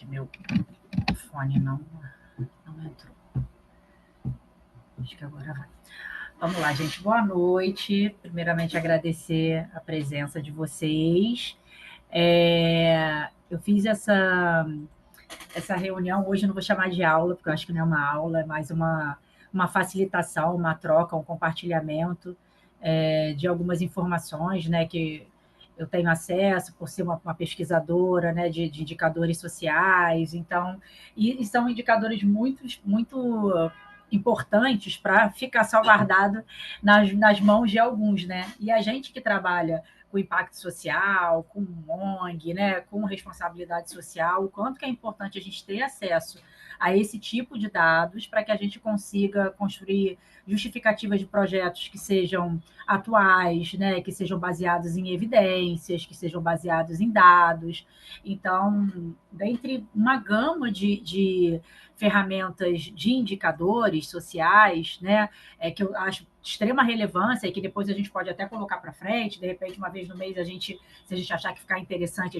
meu fone não entrou. Acho que agora vai. Vamos lá, gente. Boa noite. Primeiramente, agradecer a presença de vocês. Eu fiz essa reunião hoje, eu não vou chamar de aula, porque eu acho que não é uma aula, é mais uma facilitação, uma troca, um compartilhamento de algumas informações, né, que eu tenho acesso por ser uma pesquisadora, né, de indicadores sociais. Então, e são indicadores muito importantes para ficar salvaguardado nas mãos de alguns, né? E a gente que trabalha com impacto social, com ONG, né, com responsabilidade social, o quanto que é importante a gente ter acesso a esse tipo de dados para que a gente consiga construir justificativas de projetos que sejam atuais, né, que sejam baseados em evidências, que sejam baseados em dados. Então, dentre uma gama de ferramentas de indicadores sociais, né, que eu acho de extrema relevância e que depois a gente pode até colocar para frente, de repente, uma vez no mês, se a gente achar que ficar interessante,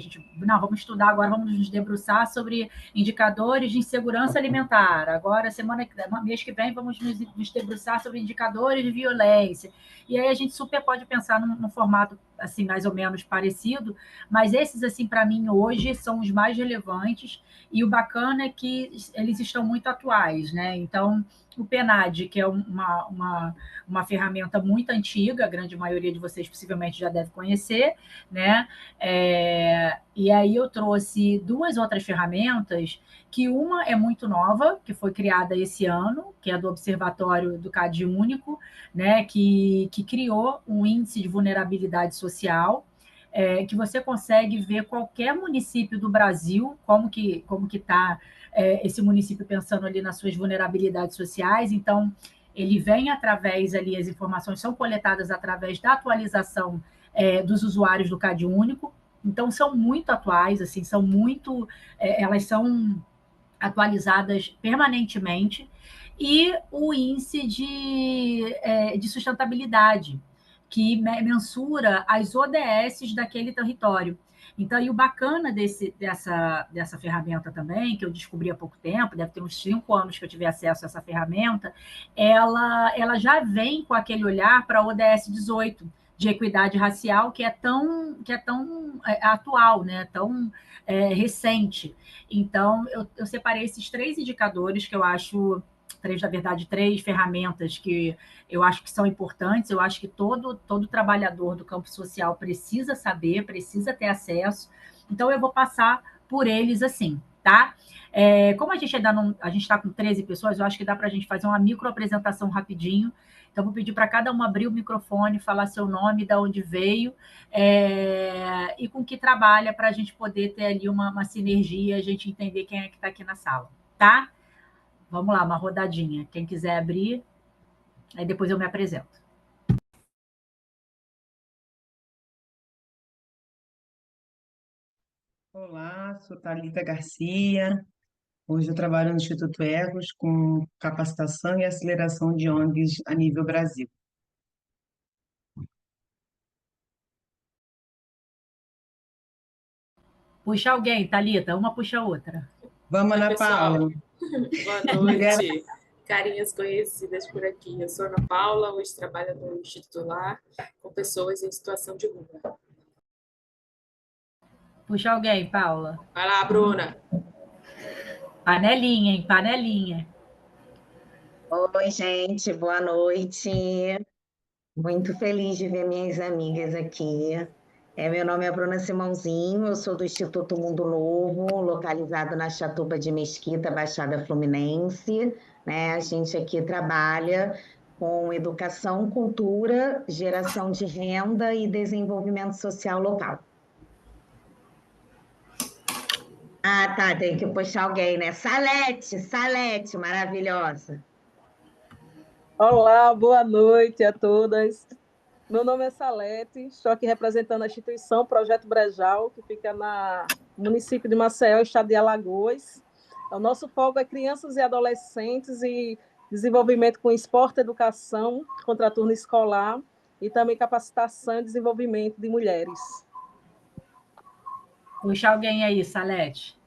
vamos estudar agora, vamos nos debruçar sobre indicadores de insegurança alimentar. Agora, mês que vem, vamos nos debruçar sobre indicadores de violência. E aí a gente super pode pensar num formato assim mais ou menos parecido, mas esses assim para mim hoje são os mais relevantes e o bacana é que eles estão muito atuais, né? Então o PNAD, que é uma ferramenta muito antiga, a grande maioria de vocês possivelmente já deve conhecer, né? E aí eu trouxe duas outras ferramentas, que uma é muito nova, que foi criada esse ano, que é do Observatório do CAD Único, né? Que criou um índice de vulnerabilidade social, que você consegue ver qualquer município do Brasil, como que está esse município pensando ali nas suas vulnerabilidades sociais. Então, ele vem através ali, as informações são coletadas através da atualização dos usuários do CAD Único. Então, são muito atuais, assim, elas são atualizadas permanentemente. E o índice de sustentabilidade, que mensura as ODS daquele território. Então, e o bacana dessa ferramenta também, que eu descobri há pouco tempo, deve ter uns 5 anos que eu tive acesso a essa ferramenta, ela já vem com aquele olhar para a ODS 18, de equidade racial, que é tão atual, né? Tão recente. Então, eu separei esses 3 indicadores que eu acho, na verdade, 3 ferramentas que eu acho que são importantes. Eu acho que todo trabalhador do campo social precisa saber, precisa ter acesso. Então, eu vou passar por eles assim, tá? Como a gente ainda não, a gente está com 13 pessoas, eu acho que dá para a gente fazer uma micro apresentação rapidinho. Então, vou pedir para cada um abrir o microfone, falar seu nome, de onde veio, e com que trabalha, para a gente poder ter ali uma sinergia, a gente entender quem é que está aqui na sala, tá? Vamos lá, uma rodadinha. Quem quiser abrir, aí depois eu me apresento. Olá, sou Thalita Garcia. Hoje eu trabalho no Instituto Ecos com capacitação e aceleração de ONGs a nível Brasil. Puxa alguém, Thalita, uma puxa a outra. Vamos, Oi, Ana pessoal. Paula. Boa noite. Carinhas conhecidas por aqui. Eu sou Ana Paula, hoje trabalho no Instituto Lar com pessoas em situação de rua. Puxa alguém, Paula. Vai lá, Bruna. Panelinha, hein? Panelinha. Oi, gente, boa noite. Muito feliz de ver minhas amigas aqui. Meu nome é Bruna Simãozinho, eu sou do Instituto Mundo Novo, localizado na Chatuba de Mesquita, Baixada Fluminense, né? A gente aqui trabalha com educação, cultura, geração de renda e desenvolvimento social local. Ah, tá, tem que puxar alguém, né? Salete, maravilhosa. Olá, boa noite a todas. Meu nome é Salete, estou aqui representando a instituição Projeto Brejal, que fica no município de Maceió, estado de Alagoas. O nosso foco é crianças e adolescentes e desenvolvimento com esporte, educação, contraturno escolar e também capacitação e desenvolvimento de mulheres. Puxa alguém aí, Salete.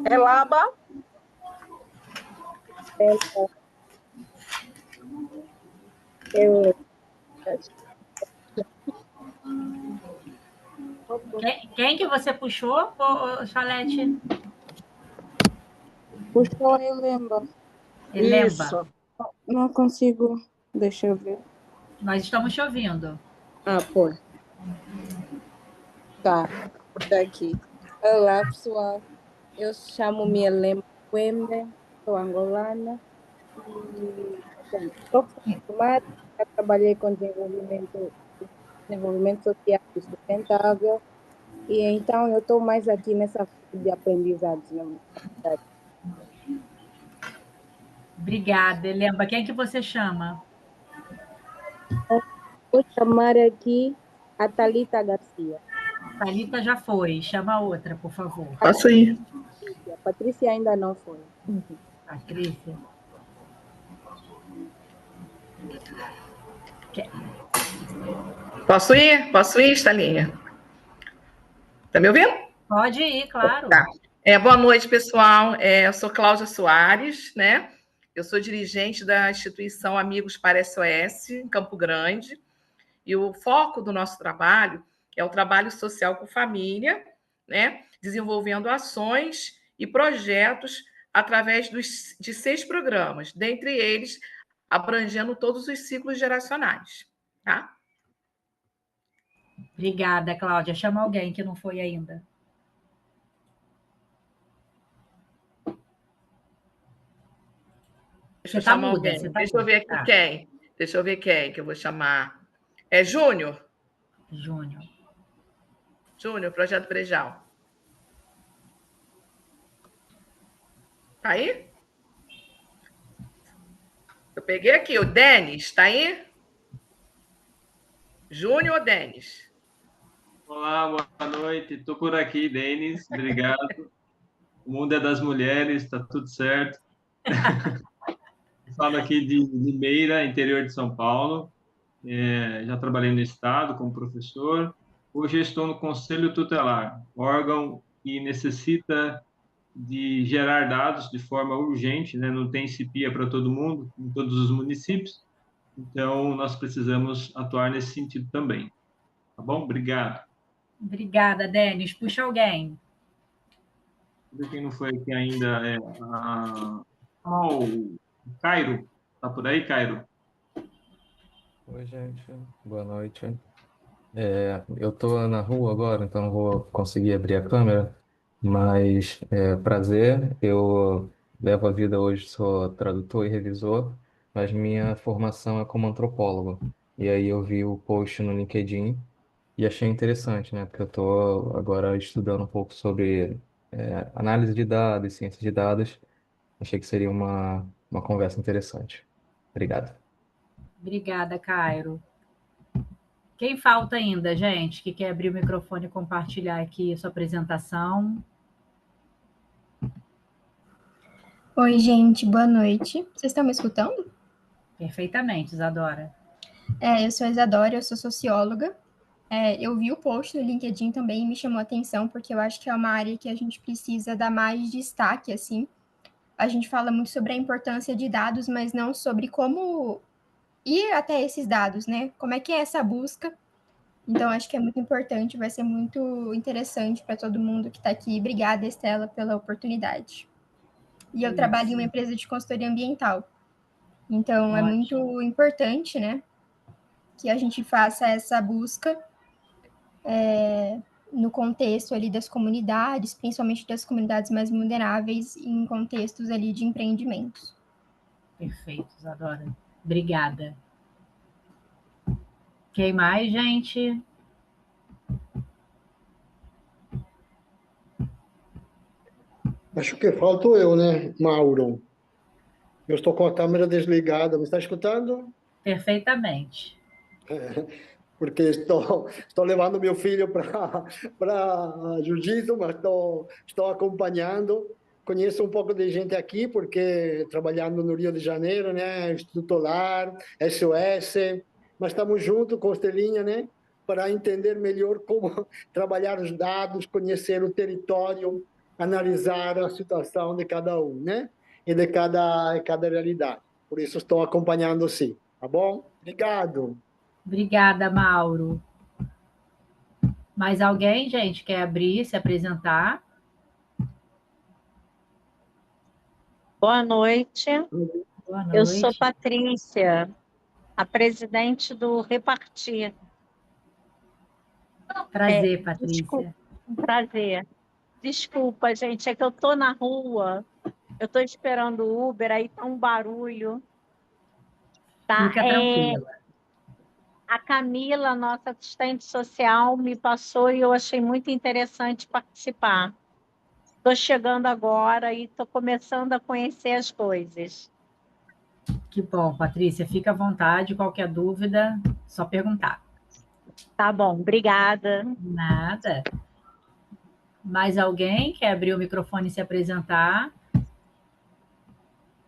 Elaba. Eu, Quem que você puxou, Chalete? puxou eu lembro. Elemba. Isso. Não consigo. Deixa eu ver. Nós estamos te ouvindo. Ah, pô. Tá. Daqui. Olá, pessoal. Eu chamo-me Helena Coimbra, sou angolana e bom, sou formada, já trabalhei com desenvolvimento social e sustentável e então eu estou mais aqui nessa fase de aprendizados na universidade. Obrigada, Elemba. Quem que você chama? Vou chamar aqui a Thalita Garcia. Thalita já foi. Chama outra, por favor. Posso ir? A Patrícia ainda não foi. Patrícia. Posso ir? Posso ir, Stalinha? Tá me ouvindo? Pode ir, claro. Tá. Boa noite, pessoal. Eu sou Cláudia Soares, né? Eu sou dirigente da instituição Amigos para SOS, em Campo Grande. E o foco do nosso trabalho é o trabalho social com família, né? Desenvolvendo ações e projetos através de 6 programas, dentre eles abrangendo todos os ciclos geracionais, tá? Obrigada, Cláudia. Chama alguém que não foi ainda. Deixa eu Você tá chamar muda, alguém. você tá Deixa eu muda. ver aqui Tá. quem. Deixa eu ver quem que eu vou chamar. É Júnior? Júnior. Júnior, Projeto Brejal. Tá aí? Eu peguei aqui. O Denis, tá aí? Júnior ou Denis? Olá, boa noite. Estou por aqui, Denis. Obrigado. O mundo é das mulheres, está tudo certo. Falo aqui de Limeira, interior de São Paulo. Já trabalhei no Estado como professor. Hoje estou no Conselho Tutelar, órgão que necessita de gerar dados de forma urgente, né? Não tem CIPIA para todo mundo, em todos os municípios. Então, nós precisamos atuar nesse sentido também. Tá bom? Obrigado. Obrigada, Denis. Puxa alguém. Quem não foi aqui ainda o Cairo. Tá por aí, Cairo? Oi, gente. Boa noite. Eu tô na rua agora, então não vou conseguir abrir a câmera, mas prazer. Eu levo a vida hoje, sou tradutor e revisor, mas minha formação é como antropólogo. E aí eu vi o post no LinkedIn e achei interessante, né? Porque eu tô agora estudando um pouco sobre análise de dados, ciência de dados. Achei que seria uma conversa interessante. Obrigado. Obrigada, Cairo. Quem falta ainda, gente, que quer abrir o microfone e compartilhar aqui a sua apresentação? Oi, gente, boa noite. Vocês estão me escutando? Perfeitamente, Isadora. Eu sou a Isadora, eu sou socióloga. Eu vi o post no LinkedIn também e me chamou a atenção, porque eu acho que é uma área que a gente precisa dar mais destaque, assim. A gente fala muito sobre a importância de dados, mas não sobre como ir até esses dados, né? Como é que é essa busca? Então, acho que é muito importante, vai ser muito interessante para todo mundo que está aqui. Obrigada, Estela, pela oportunidade. E eu trabalho em uma empresa de consultoria ambiental. Então, Ótimo. é muito importante, né, que a gente faça essa busca no contexto ali das comunidades, principalmente das comunidades mais vulneráveis, em contextos ali de empreendimentos. Perfeito, Isadora. Obrigada. Quem mais, gente? Acho que falto eu, né, Mauro? Eu estou com a câmera desligada. Me está escutando? Perfeitamente. Porque estou levando meu filho para jiu-jitsu, mas estou acompanhando. Conheço um pouco de gente aqui, porque trabalhando no Rio de Janeiro, né, Instituto Lar, SOS, mas estamos juntos com a Estelinha, né, para entender melhor como trabalhar os dados, conhecer o território, analisar a situação de cada um, né? E de cada realidade. Por isso estou acompanhando, sim. Tá bom? Obrigado. Obrigada, Mauro. Mais alguém, gente, quer abrir, se apresentar? Boa noite. Boa noite. Eu sou Patrícia, a presidente do Repartir. Prazer, Patrícia. Desculpa, um prazer. Desculpa, gente, é que eu estou na rua, eu estou esperando o Uber, aí tá um barulho. Tá? Fica tranquila. A Camila, nossa assistente social, me passou e eu achei muito interessante participar. Estou chegando agora e estou começando a conhecer as coisas. Que bom, Patrícia. Fica à vontade. Qualquer dúvida, só perguntar. Tá bom, obrigada. Nada. Mais alguém quer abrir o microfone e se apresentar?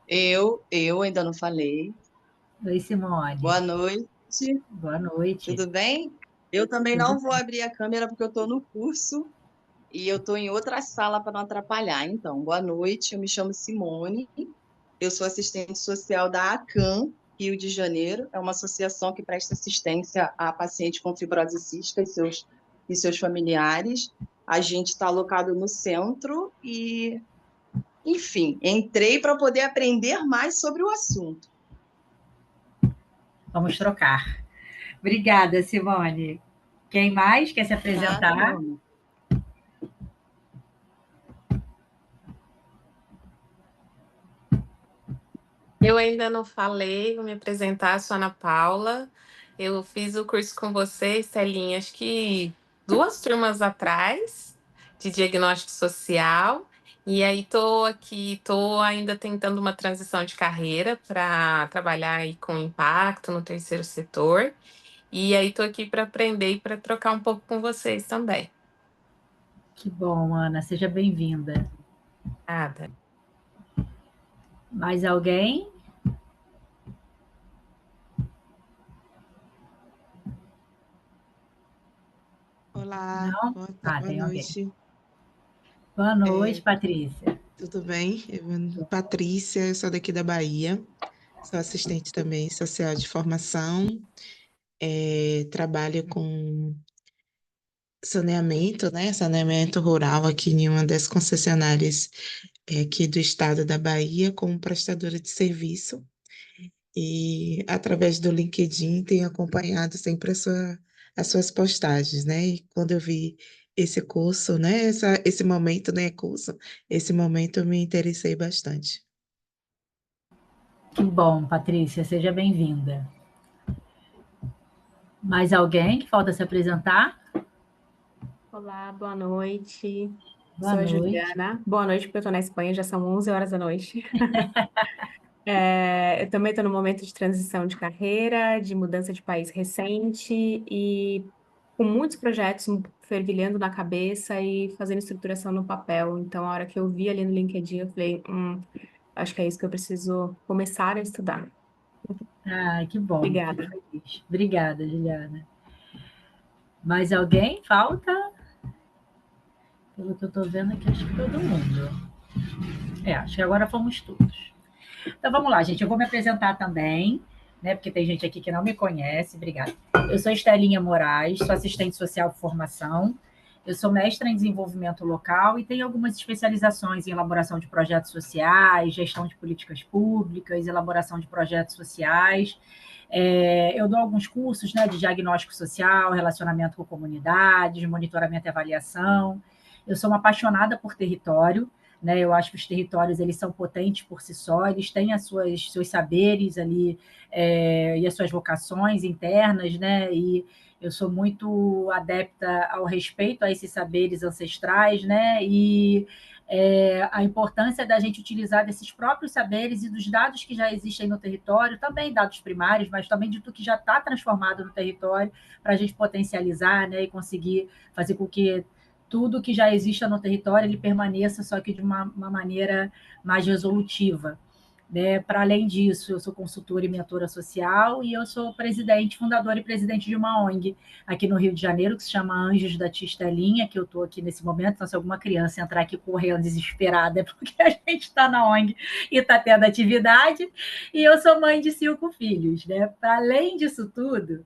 Eu ainda não falei. Oi, Simone. Boa noite. Boa noite. Tudo bem? Eu também não vou abrir a câmera porque eu estou no curso e eu estou em outra sala para não atrapalhar. Então, boa noite, eu me chamo Simone, eu sou assistente social da ACAM, Rio de Janeiro, é uma associação que presta assistência a pacientes com fibrose cística e seus familiares. A gente está alocado no centro e, enfim, entrei para poder aprender mais sobre o assunto. Vamos trocar. Obrigada, Simone. Quem mais quer se apresentar? Eu ainda não falei, vou me apresentar, sou Ana Paula. Eu fiz o curso com você, Celinha, acho que 2 turmas atrás, de diagnóstico social. E aí estou aqui, estou ainda tentando uma transição de carreira para trabalhar aí com impacto no terceiro setor. E aí estou aqui para aprender e para trocar um pouco com vocês também. Que bom, Ana. Seja bem-vinda. Nada. Mais alguém? Olá, Não? boa Tem noite. alguém. Boa noite, Patrícia. Tudo bem? Patrícia, eu sou daqui da Bahia, sou assistente também social de formação, trabalho com saneamento, né? Saneamento rural aqui em uma das concessionárias aqui do estado da Bahia, como prestadora de serviço. E através do LinkedIn tenho acompanhado sempre as suas postagens, né? E quando eu vi esse curso, né? Esse momento, né? Esse momento eu me interessei bastante. Que bom, Patrícia. Seja bem-vinda. Mais alguém que falta se apresentar? Olá, boa noite. Boa Sou a noite. Juliana. Boa noite, porque eu estou na Espanha, já são 11 horas da noite. Eu também estou no momento de transição de carreira, de mudança de país recente e com muitos projetos fervilhando na cabeça e fazendo estruturação no papel. Então, a hora que eu vi ali no LinkedIn, eu falei, acho que é isso que eu preciso começar a estudar. Que bom. Obrigada. Fico feliz. Obrigada, Juliana. Mais alguém? Falta? Pelo que eu estou vendo aqui, acho que todo mundo. Acho que agora fomos todos. Então, vamos lá, gente. Eu vou me apresentar também, né? Porque tem gente aqui que não me conhece. Obrigada. Eu sou Estelinha Moraes, sou assistente social de formação. Eu sou mestra em desenvolvimento local e tenho algumas especializações em elaboração de projetos sociais, gestão de políticas públicas, elaboração de projetos sociais. Eu dou alguns cursos, né, de diagnóstico social, relacionamento com comunidades, monitoramento e avaliação. Eu sou uma apaixonada por território, né? Eu acho que os territórios eles são potentes por si só, eles têm seus saberes ali e as suas vocações internas, né? E eu sou muito adepta ao respeito a esses saberes ancestrais, né? E a importância da gente utilizar desses próprios saberes e dos dados que já existem no território, também dados primários, mas também de tudo que já está transformado no território, para a gente potencializar, né? E conseguir fazer com que tudo que já exista no território ele permaneça, só que de uma maneira mais resolutiva. né? Para além disso, eu sou consultora e mentora social e eu sou fundadora e presidente de uma ONG aqui no Rio de Janeiro, que se chama Anjos da Tia Estelinha, que eu estou aqui nesse momento. Então, se alguma criança entrar aqui correndo desesperada, é porque a gente está na ONG e está tendo atividade. E eu sou mãe de 5 filhos, né? Para além disso tudo,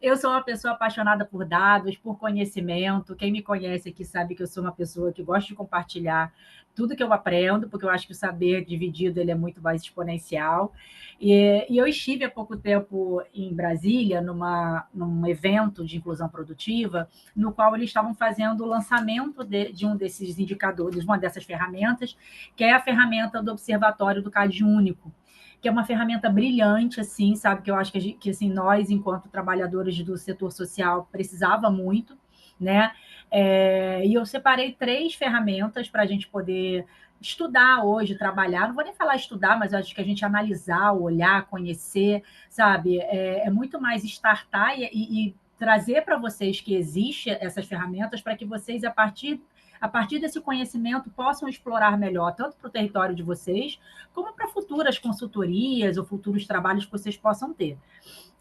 eu sou uma pessoa apaixonada por dados, por conhecimento. Quem me conhece aqui sabe que eu sou uma pessoa que gosta de compartilhar tudo que eu aprendo, porque eu acho que o saber dividido ele é muito mais exponencial. E eu estive há pouco tempo em Brasília, num evento de inclusão produtiva, no qual eles estavam fazendo o lançamento de um desses indicadores, uma dessas ferramentas, que é a ferramenta do Observatório do CAD Único, que é uma ferramenta brilhante, assim, sabe? Que eu acho que assim, nós, enquanto trabalhadores do setor social, precisava muito, né? E eu separei 3 ferramentas para a gente poder estudar hoje, trabalhar. Não vou nem falar estudar, mas eu acho que a gente analisar, olhar, conhecer, sabe? É muito mais startar e trazer para vocês que existem essas ferramentas para que vocês, a partir desse conhecimento, possam explorar melhor, tanto para o território de vocês, como para futuras consultorias ou futuros trabalhos que vocês possam ter.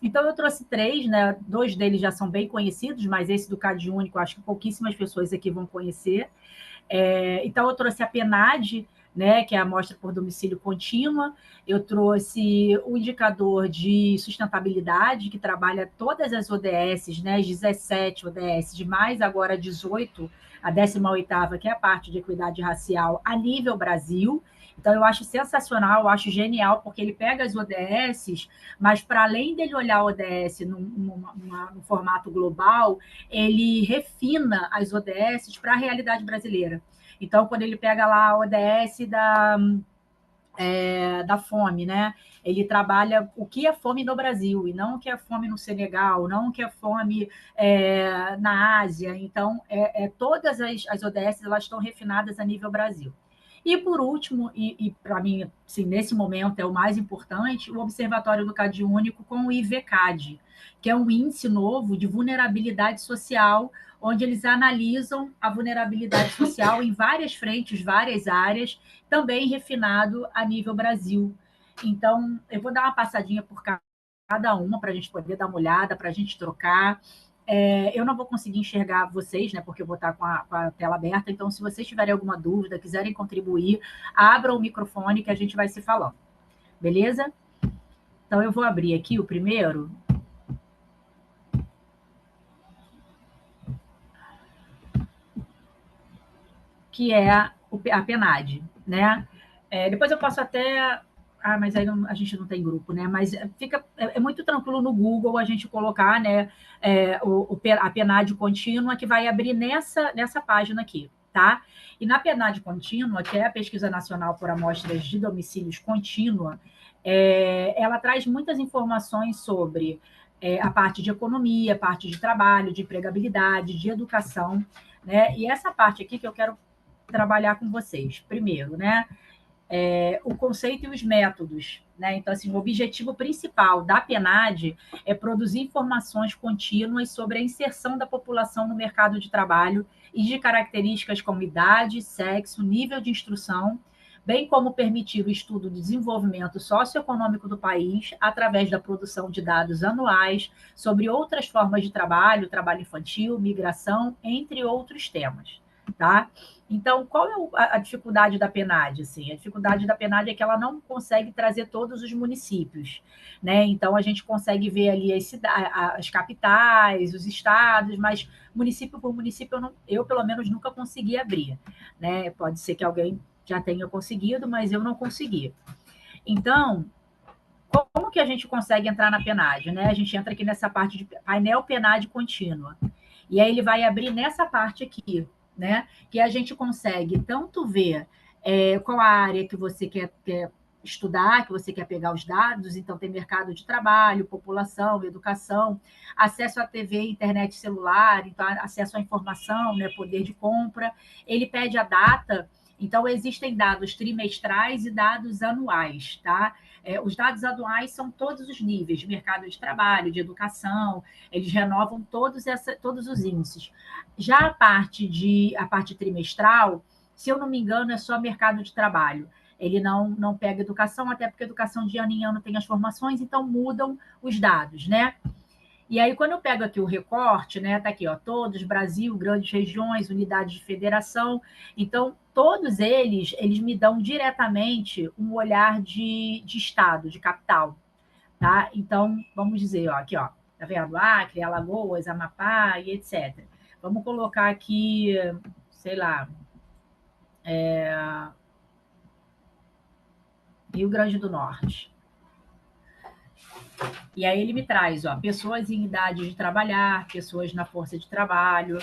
Então, eu trouxe 3, né? 2 deles já são bem conhecidos, mas esse do CAD Único, acho que pouquíssimas pessoas aqui vão conhecer. Então, eu trouxe a PNAD, né, que é a amostra por domicílio contínua. Eu trouxe o indicador de sustentabilidade, que trabalha todas as ODS, né, as 17 ODS, de mais agora 18, a 18ª, que é a parte de equidade racial a nível Brasil. Então, eu acho sensacional, eu acho genial, porque ele pega as ODS, mas para além dele olhar a ODS num formato global, ele refina as ODS para a realidade brasileira. Então, quando ele pega lá a ODS da fome, né? Ele trabalha o que é fome no Brasil, e não o que é fome no Senegal, não o que é fome na Ásia. Então, todas as ODS elas estão refinadas a nível Brasil. E, por último, e para mim, assim, nesse momento é o mais importante, o Observatório do CAD Único com o IVCAD, que é um índice novo de vulnerabilidade social, onde eles analisam a vulnerabilidade social em várias frentes, várias áreas, também refinado a nível Brasil. Então, eu vou dar uma passadinha por cada uma para a gente poder dar uma olhada, para a gente trocar. Eu não vou conseguir enxergar vocês, né, porque eu vou estar com a tela aberta, então, se vocês tiverem alguma dúvida, quiserem contribuir, abram o microfone que a gente vai se falando. Beleza? Então, eu vou abrir aqui o primeiro. Que é a PNAD, né? Depois eu posso até... mas aí a gente não tem grupo, né? Mas é muito tranquilo no Google a gente colocar, né, a PNAD contínua, que vai abrir nessa página aqui, tá? E na PNAD contínua, que é a Pesquisa Nacional por Amostras de Domicílios Contínua, ela traz muitas informações sobre a parte de economia, a parte de trabalho, de empregabilidade, de educação, né? E essa parte aqui que eu quero trabalhar com vocês. Primeiro, né? O conceito e os métodos, né? Então, assim, o objetivo principal da PNAD é produzir informações contínuas sobre a inserção da população no mercado de trabalho e de características como idade, sexo, nível de instrução, bem como permitir o estudo do desenvolvimento socioeconômico do país através da produção de dados anuais sobre outras formas de trabalho, trabalho infantil, migração, entre outros temas, tá? Então, qual é a dificuldade da PNAD? Assim? A dificuldade da PNAD é que ela não consegue trazer todos os municípios, né? Então, a gente consegue ver ali as capitais, os estados, mas município por município eu pelo menos, nunca consegui abrir, né? Pode ser que alguém já tenha conseguido, mas eu não consegui. Então, como que a gente consegue entrar na PNAD, né? A gente entra aqui nessa parte de painel PNAD contínua. E aí ele vai abrir nessa parte aqui, né? Que a gente consegue tanto ver qual a área que você quer estudar, que você quer pegar os dados, então tem mercado de trabalho, população, educação, acesso à TV, internet celular, então acesso à informação, né, poder de compra. Ele pede a data, então existem dados trimestrais e dados anuais, tá? Os dados anuais são todos os níveis de mercado de trabalho, de educação, eles renovam todos os índices. Já a parte trimestral, se eu não me engano, é só mercado de trabalho. Ele não pega educação, até porque a educação de ano em ano tem as formações, então mudam os dados, né? E aí, quando eu pego aqui o recorte, né, tá aqui, ó, todos, Brasil, grandes regiões, unidades de federação. Então, todos eles me dão diretamente um olhar de estado, de capital, tá? Então, vamos dizer, ó, aqui, ó, tá vendo? Acre, Alagoas, Amapá e etc. Vamos colocar aqui, sei lá, Rio Grande do Norte. E aí ele me traz, ó, pessoas em idade de trabalhar, pessoas na força de trabalho,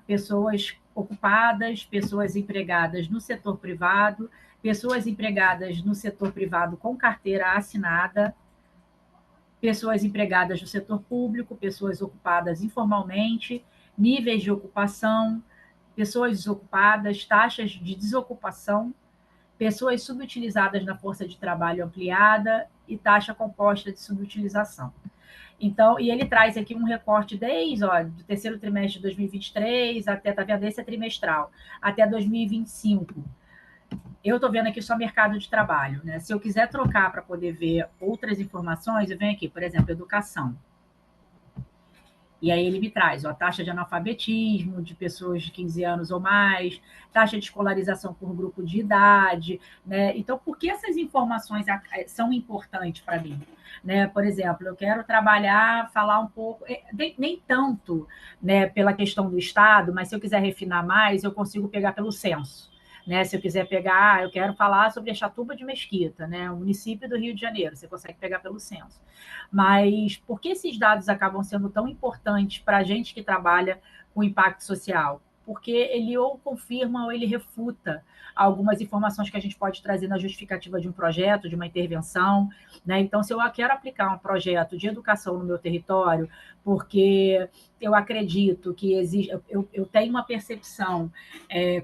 pessoas ocupadas, pessoas empregadas no setor privado, pessoas empregadas no setor privado com carteira assinada, pessoas empregadas no setor público, pessoas ocupadas informalmente, níveis de ocupação, pessoas desocupadas, taxas de desocupação, pessoas subutilizadas na força de trabalho ampliada e taxa composta de subutilização. Então, e ele traz aqui um recorte desde do terceiro trimestre de 2023 até, tá vendo? Esse é trimestral, até 2025. Eu estou vendo aqui só mercado de trabalho, né? Se eu quiser trocar para poder ver outras informações, eu venho aqui, por exemplo, educação. E aí ele me traz a taxa de analfabetismo de pessoas de 15 anos ou mais, taxa de escolarização por grupo de idade, né? Então, por que essas informações são importantes para mim? Né? Por exemplo, eu quero falar um pouco, nem tanto, né, pela questão do Estado, mas se eu quiser refinar mais, eu consigo pegar pelo censo. Né? Se eu quiser pegar, eu quero falar sobre a Chatuba de Mesquita, né? O município do Rio de Janeiro, você consegue pegar pelo censo. Mas por que esses dados acabam sendo tão importantes para a gente que trabalha com impacto social? Porque ele ou confirma ou ele refuta algumas informações que a gente pode trazer na justificativa de um projeto, de uma intervenção, né? Então, se eu quero aplicar um projeto de educação no meu território, porque eu acredito que existe, eu tenho uma percepção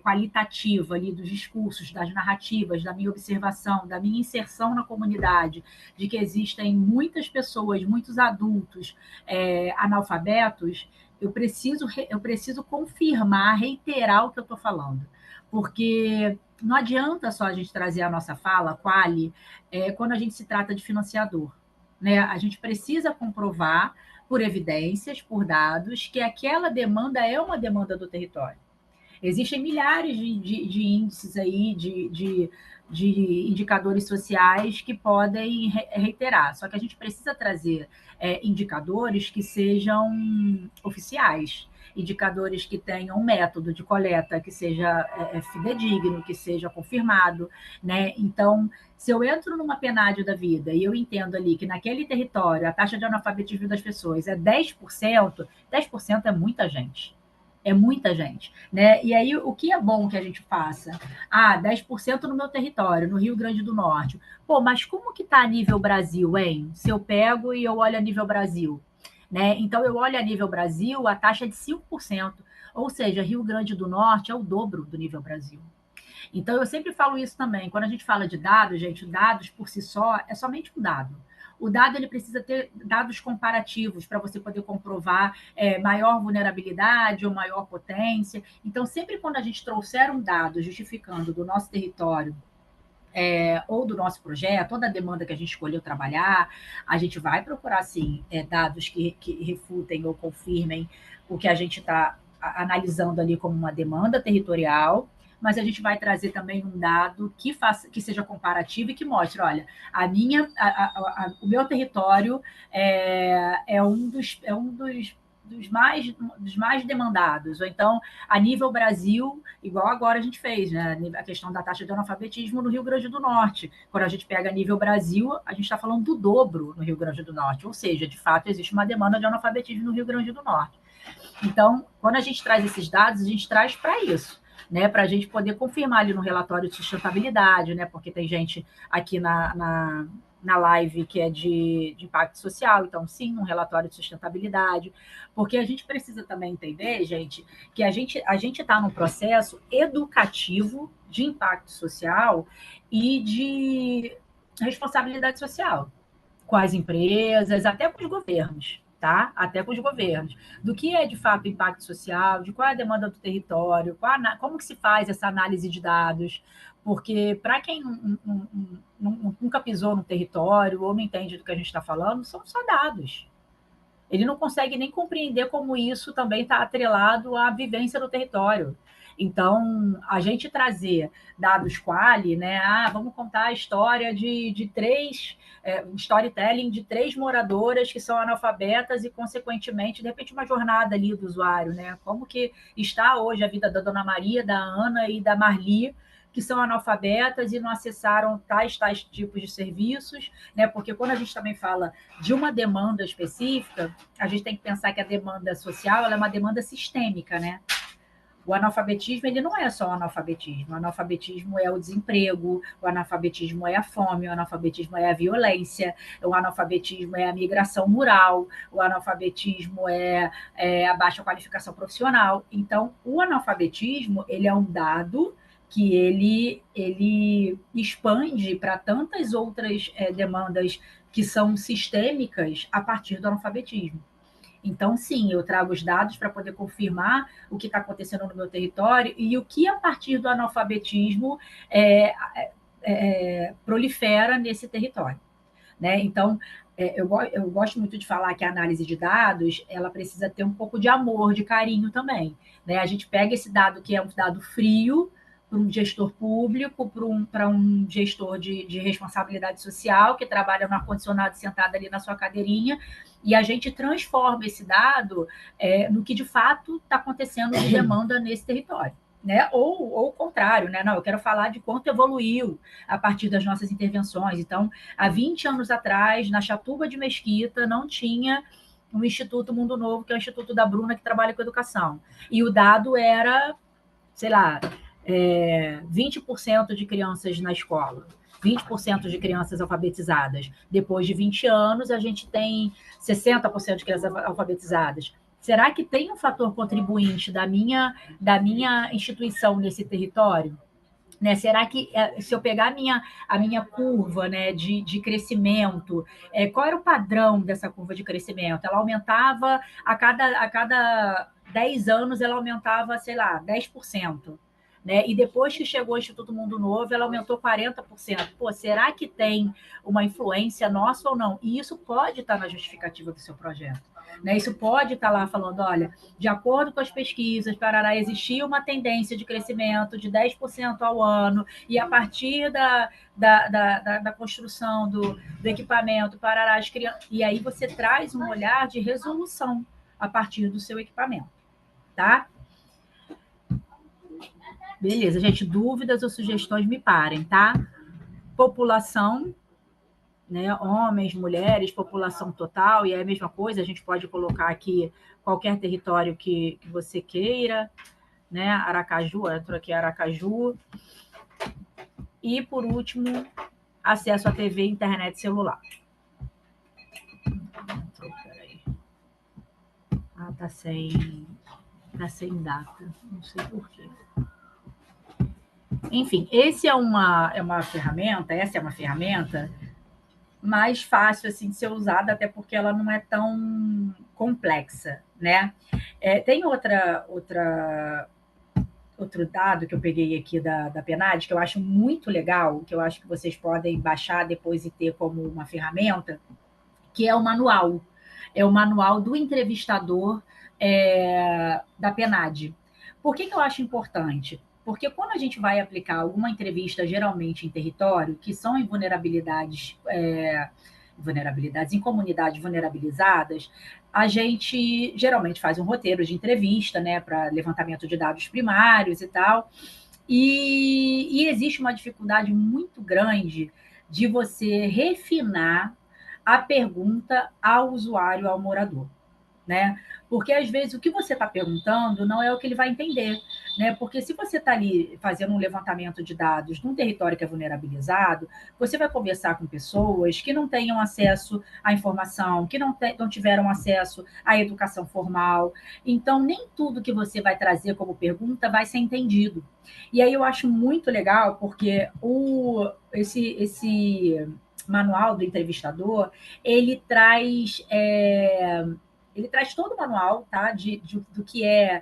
qualitativa ali dos discursos, das narrativas, da minha observação, da minha inserção na comunidade, de que existem muitas pessoas, muitos adultos analfabetos, eu preciso confirmar, reiterar o que eu estou falando. Porque não adianta só a gente trazer a nossa fala, quali, quando a gente se trata de financiador. Né? A gente precisa comprovar, por evidências, por dados, que aquela demanda é uma demanda do território. Existem milhares de índices aí, de indicadores sociais que podem reiterar, só que a gente precisa trazer indicadores que sejam oficiais, indicadores que tenham um método de coleta que seja fidedigno, que seja confirmado, né? Então, se eu entro numa PNAD da vida e eu entendo ali que naquele território a taxa de analfabetismo das pessoas é 10%, 10% é muita gente. É muita gente, né? E aí, o que é bom que a gente faça? 10% no meu território, no Rio Grande do Norte. Pô, mas como que está a nível Brasil, hein? Se eu pego e eu olho a nível Brasil, né? Então, eu olho a nível Brasil, a taxa é de 5%. Ou seja, Rio Grande do Norte é o dobro do nível Brasil. Então, eu sempre falo isso também. Quando a gente fala de dados, gente, dados por si só é somente um dado. O dado ele precisa ter dados comparativos para você poder comprovar maior vulnerabilidade ou maior potência. Então, sempre quando a gente trouxer um dado justificando do nosso território ou do nosso projeto, ou da demanda que a gente escolheu trabalhar, a gente vai procurar, sim, dados que refutem ou confirmem o que a gente está analisando ali como uma demanda territorial, mas a gente vai trazer também um dado que seja comparativo e que mostre, olha, o meu território é um dos mais demandados, ou então, a nível Brasil, igual agora a gente fez, né? A questão da taxa de analfabetismo no Rio Grande do Norte. Quando a gente pega a nível Brasil, a gente está falando do dobro no Rio Grande do Norte, ou seja, de fato, existe uma demanda de analfabetismo no Rio Grande do Norte. Então, quando a gente traz esses dados, a gente traz para isso, né, para a gente poder confirmar ali no relatório de sustentabilidade, né, porque tem gente aqui na live que é de impacto social, então sim, um relatório de sustentabilidade, porque a gente precisa também entender, gente, que a gente está num processo educativo de impacto social e de responsabilidade social com as empresas, até com os governos. tá? Até com os governos, do que é de fato o impacto social, de qual é a demanda do território, como que se faz essa análise de dados, porque para quem nunca pisou no território ou não entende do que a gente está falando, são só dados. Ele não consegue nem compreender como isso também está atrelado à vivência do território. Então, a gente trazer dados quali, né? Vamos contar a história de três, storytelling de 3 moradoras que são analfabetas e, consequentemente, de repente, uma jornada ali do usuário, né? Como que está hoje a vida da Dona Maria, da Ana e da Marli, que são analfabetas e não acessaram tais tipos de serviços, né? Porque quando a gente também fala de uma demanda específica, a gente tem que pensar que a demanda social ela é uma demanda sistêmica, né? O analfabetismo ele não é só o analfabetismo. O analfabetismo é o desemprego, o analfabetismo é a fome, o analfabetismo é a violência, o analfabetismo é a migração rural, o analfabetismo é a baixa qualificação profissional. Então, o analfabetismo ele é um dado que ele expande para tantas outras demandas que são sistêmicas a partir do analfabetismo. Então, sim, eu trago os dados para poder confirmar o que está acontecendo no meu território e o que, a partir do analfabetismo, prolifera nesse território. Né? Então, eu gosto muito de falar que a análise de dados ela precisa ter um pouco de amor, de carinho também. Né? A gente pega esse dado que é um dado frio, para um gestor público, para um gestor de responsabilidade social, que trabalha no ar-condicionado sentado ali na sua cadeirinha, e a gente transforma esse dado no que de fato está acontecendo de demanda nesse território. Né? Ou o contrário, né? Não, eu quero falar de quanto evoluiu a partir das nossas intervenções. Então, há 20 anos atrás, na Chatuba de Mesquita, não tinha o Instituto Mundo Novo, que é o Instituto da Bruna, que trabalha com educação. E o dado era, sei lá, 20% de crianças na escola, 20% de crianças alfabetizadas. Depois de 20 anos, a gente tem 60% de crianças alfabetizadas. Será que tem um fator contribuinte da minha instituição nesse território? Né? Será que, se eu pegar a minha curva, né, de crescimento, qual era o padrão dessa curva de crescimento? Ela aumentava, a cada 10 anos, ela aumentava, sei lá, 10%. Né? E depois que chegou o Instituto Mundo Novo, ela aumentou 40%. Pô, será que tem uma influência nossa ou não? E isso pode estar na justificativa do seu projeto. Né? Isso pode estar lá falando, olha, de acordo com as pesquisas, Parará, existia uma tendência de crescimento de 10% ao ano, e a partir da construção do equipamento, Parará, e aí você traz um olhar de resolução a partir do seu equipamento. Tá? Beleza, gente, dúvidas ou sugestões me parem, tá? População, né? Homens, mulheres, população total, e é a mesma coisa, a gente pode colocar aqui qualquer território que você queira, né? Aracaju, entrou aqui Aracaju. E, por último, acesso à TV, internet celular. Entrou, peraí. Tá sem data, não sei por quê. Enfim, essa é uma ferramenta mais fácil assim, de ser usada, até porque ela não é tão complexa, né? Tem outro dado que eu peguei aqui da PNAD, que eu acho muito legal, que eu acho que vocês podem baixar depois e ter como uma ferramenta, que é o manual. É o manual do entrevistador da PNAD. Por que eu acho importante? Porque quando a gente vai aplicar alguma entrevista, geralmente em território, que são em vulnerabilidades em comunidades vulnerabilizadas, a gente geralmente faz um roteiro de entrevista, né, para levantamento de dados primários e tal, e existe uma dificuldade muito grande de você refinar a pergunta ao usuário, ao morador. Né? Porque, às vezes, o que você está perguntando não é o que ele vai entender. Né? Porque se você está ali fazendo um levantamento de dados num território que é vulnerabilizado, você vai conversar com pessoas que não tenham acesso à informação, que não tiveram acesso à educação formal. Então, nem tudo que você vai trazer como pergunta vai ser entendido. E aí eu acho muito legal, porque esse manual do entrevistador, ele traz ele traz todo o manual, tá? Do que é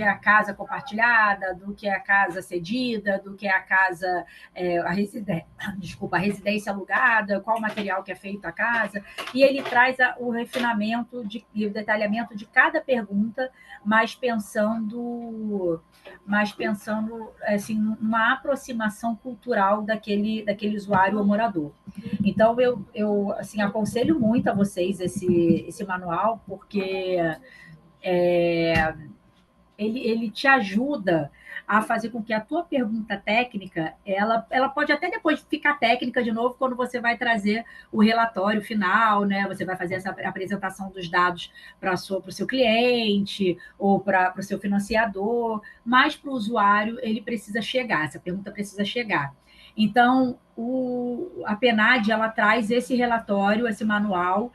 a casa compartilhada, do que é a casa cedida, do que é a casa, a residência alugada, qual o material que é feito a casa, e ele traz o refinamento e o detalhamento de cada pergunta, mas pensando assim, numa aproximação cultural daquele usuário ou morador. Então, eu assim, aconselho muito a vocês esse manual, porque ele te ajuda a fazer com que a tua pergunta técnica, ela pode até depois ficar técnica de novo quando você vai trazer o relatório final, né? Você vai fazer essa apresentação dos dados para o seu cliente ou para o seu financiador, mas para o usuário ele precisa chegar, essa pergunta precisa chegar. Então, a PNAD, ela traz esse relatório, esse manual,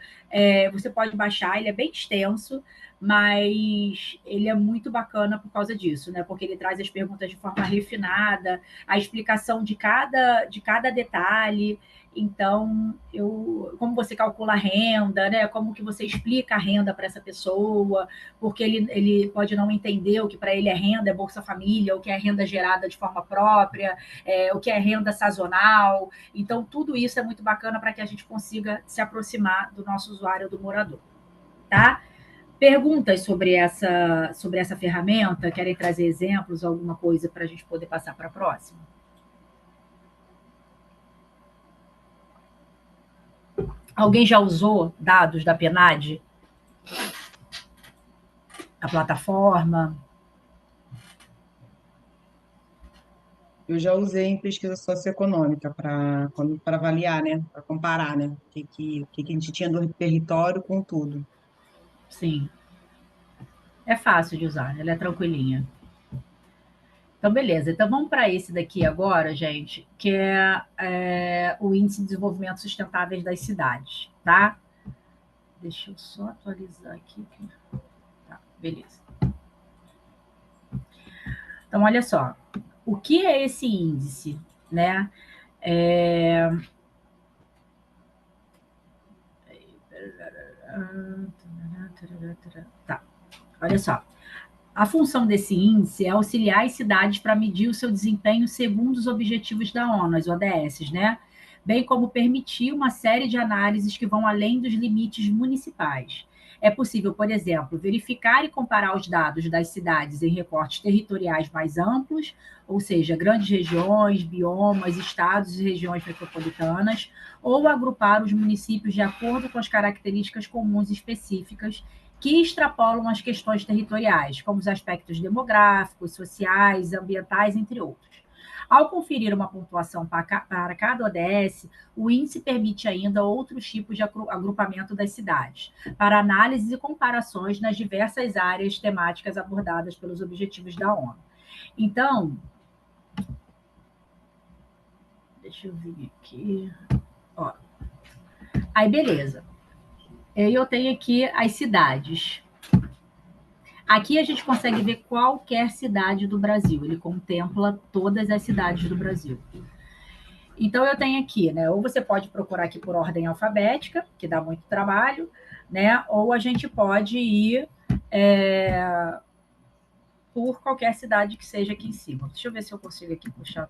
você pode baixar, ele é bem extenso, mas ele é muito bacana por causa disso, né? Porque ele traz as perguntas de forma refinada, a explicação de cada detalhe. Então, como você calcula a renda, né? Como que você explica a renda para essa pessoa, porque ele pode não entender o que para ele é renda, é Bolsa Família, o que é renda gerada de forma própria, o que é renda sazonal. Então, tudo isso é muito bacana para que a gente consiga se aproximar do nosso usuário, do morador, tá? Perguntas sobre essa ferramenta? Querem trazer exemplos, alguma coisa para a gente poder passar para a próxima? Alguém já usou dados da PNAD? A plataforma? Eu já usei em pesquisa socioeconômica para avaliar, né? Para comparar, né? O que a gente tinha do território com tudo. Sim. É fácil de usar, ela é tranquilinha. Então, beleza. Então, vamos para esse daqui agora, gente, que é o Índice de Desenvolvimento Sustentável das Cidades, tá? Deixa eu só atualizar aqui. Tá, beleza. Então, olha só. O que é esse índice, né? Tá, olha só. A função desse índice é auxiliar as cidades para medir o seu desempenho segundo os objetivos da ONU, as ODS, né? Bem como permitir uma série de análises que vão além dos limites municipais. É possível, por exemplo, verificar e comparar os dados das cidades em recortes territoriais mais amplos, ou seja, grandes regiões, biomas, estados e regiões metropolitanas, ou agrupar os municípios de acordo com as características comuns específicas que extrapolam as questões territoriais, como os aspectos demográficos, sociais, ambientais, entre outros. Ao conferir uma pontuação para cada ODS, o índice permite ainda outros tipos de agrupamento das cidades, para análise e comparações nas diversas áreas temáticas abordadas pelos objetivos da ONU. Então, deixa eu ver aqui. Ó. Aí, beleza. Eu tenho aqui as cidades. Aqui a gente consegue ver qualquer cidade do Brasil. Ele contempla todas as cidades do Brasil. Então, eu tenho aqui, né? Ou você pode procurar aqui por ordem alfabética, que dá muito trabalho, né? Ou a gente pode ir por qualquer cidade que seja aqui em cima. Deixa eu ver se eu consigo aqui puxar.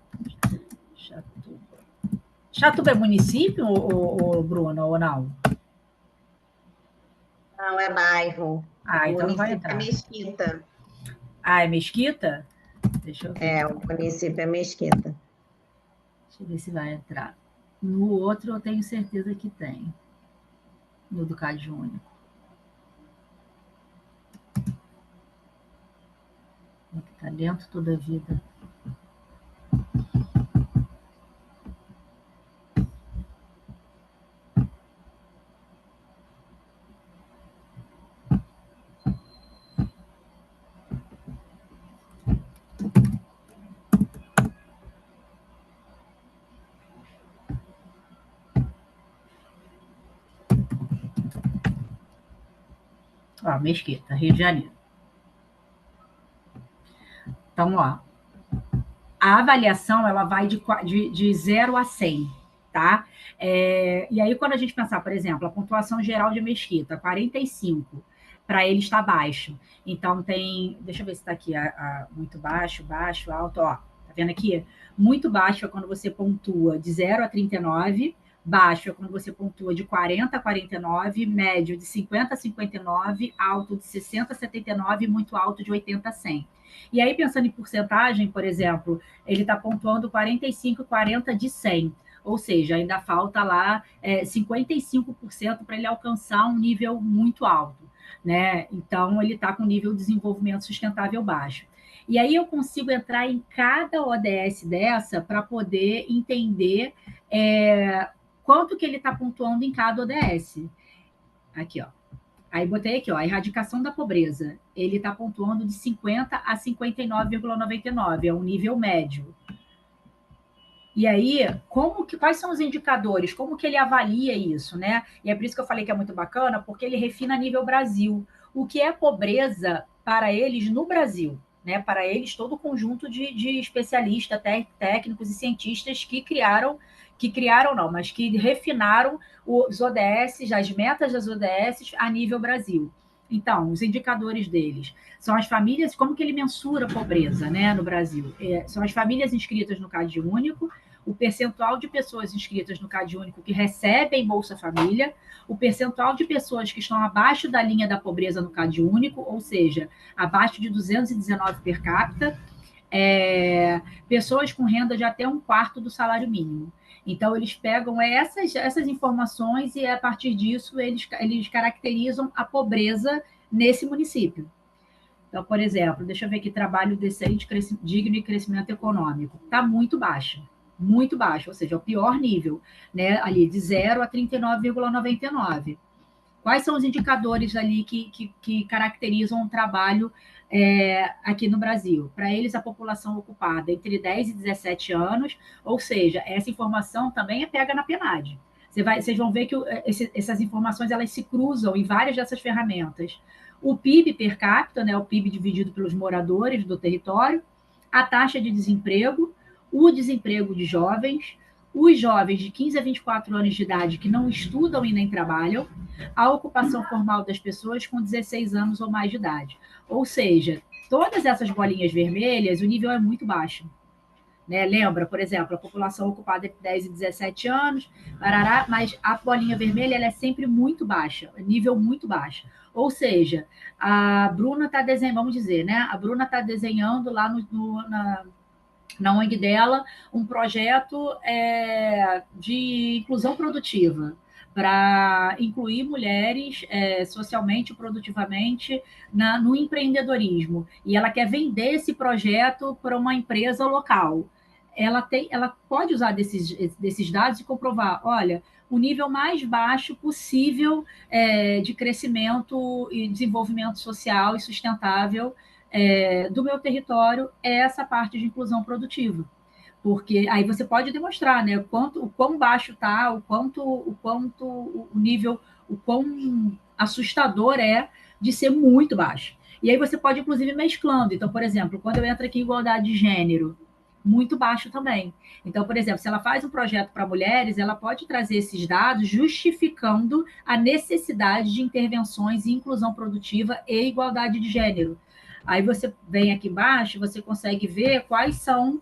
Chatuba. Chatuba é município, Bruno, ou não? Não, é bairro. Ah, então não vai município entrar. é Mesquita. Ah, é Mesquita? Deixa eu ver. O município é Mesquita. Deixa eu ver se vai entrar. No outro eu tenho certeza que tem. No do Cade Único. Está dentro toda a vida. Ó, Mesquita, Rio de Janeiro. Então, ó, a avaliação ela vai de 0 a 100, tá? E aí, quando a gente pensar, por exemplo, a pontuação geral de Mesquita, 45, para ele está baixo. Então, deixa eu ver se está aqui, muito baixo, baixo, alto, ó, tá vendo aqui? Muito baixo é quando você pontua de 0 a 39, baixo é quando você pontua de 40 a 49, médio de 50 a 59, alto de 60 a 79 e muito alto de 80 a 100. E aí, pensando em porcentagem, por exemplo, ele está pontuando 45 e 40 de 100, ou seja, ainda falta lá 55% para ele alcançar um nível muito alto, né? Então, ele está com nível de desenvolvimento sustentável baixo. E aí eu consigo entrar em cada ODS dessa para poder entender quanto que ele está pontuando em cada ODS. Aqui, ó. Aí botei aqui, ó, a erradicação da pobreza. Ele está pontuando de 50 a 59,99, é um nível médio. E aí, quais são os indicadores? Como que ele avalia isso, né? E é por isso que eu falei que é muito bacana, porque ele refina a nível Brasil. O que é pobreza para eles no Brasil? Né? Para eles, todo o conjunto de especialistas, técnicos e cientistas que refinaram os ODS, as metas das ODS a nível Brasil. Então, os indicadores deles são as famílias, como que ele mensura a pobreza, né, no Brasil? São as famílias inscritas no CadÚnico, o percentual de pessoas inscritas no CadÚnico que recebem Bolsa Família, o percentual de pessoas que estão abaixo da linha da pobreza no CadÚnico, ou seja, abaixo de 219 per capita, pessoas com renda de até 1/4 do salário mínimo. Então, eles pegam essas informações e, a partir disso, eles caracterizam a pobreza nesse município. Então, por exemplo, deixa eu ver aqui, trabalho decente, digno e crescimento econômico. Está muito baixo, ou seja, é o pior nível, né? Ali, de 0 a 39,99. Quais são os indicadores ali que caracterizam o trabalho aqui no Brasil? Para eles, a população ocupada entre 10 e 17 anos, ou seja, essa informação também pega na PNAD. Vocês vão ver que essas informações elas se cruzam em várias dessas ferramentas. O PIB per capita, né, o PIB dividido pelos moradores do território, a taxa de desemprego, o desemprego de jovens, os jovens de 15 a 24 anos de idade que não estudam e nem trabalham, a ocupação formal das pessoas com 16 anos ou mais de idade. Ou seja, todas essas bolinhas vermelhas, o nível é muito baixo. Né? Lembra, por exemplo, a população ocupada entre 10 e 17 anos, mas a bolinha vermelha ela é sempre muito baixa, nível muito baixo. Ou seja, a Bruna está desenhando, vamos dizer, né? A Bruna está desenhando lá na ONG dela um projeto de inclusão produtiva para incluir mulheres socialmente e produtivamente no empreendedorismo. E ela quer vender esse projeto para uma empresa local. Ela pode usar desses dados e comprovar, olha, o nível mais baixo possível de crescimento e desenvolvimento social e sustentável do meu território é essa parte de inclusão produtiva. Porque aí você pode demonstrar, né, o quão baixo está, o nível, o quão assustador é de ser muito baixo. E aí você pode, inclusive, mesclando. Então, por exemplo, quando eu entro aqui em igualdade de gênero, muito baixo também. Então, por exemplo, se ela faz um projeto para mulheres, ela pode trazer esses dados justificando a necessidade de intervenções em inclusão produtiva e igualdade de gênero. Aí você vem aqui embaixo, você consegue ver quais são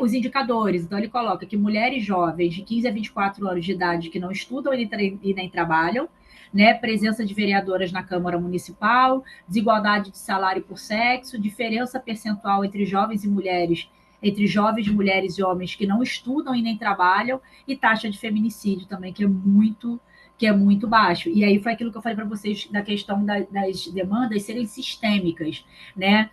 os indicadores. Então, ele coloca que mulheres jovens de 15 a 24 anos de idade que não estudam e nem trabalham, né? Presença de vereadoras na Câmara Municipal, desigualdade de salário por sexo, diferença percentual entre jovens e mulheres, entre jovens, mulheres e homens que não estudam e nem trabalham, e taxa de feminicídio também, que é muito baixo. E aí foi aquilo que eu falei para vocês da questão das demandas serem sistêmicas, né?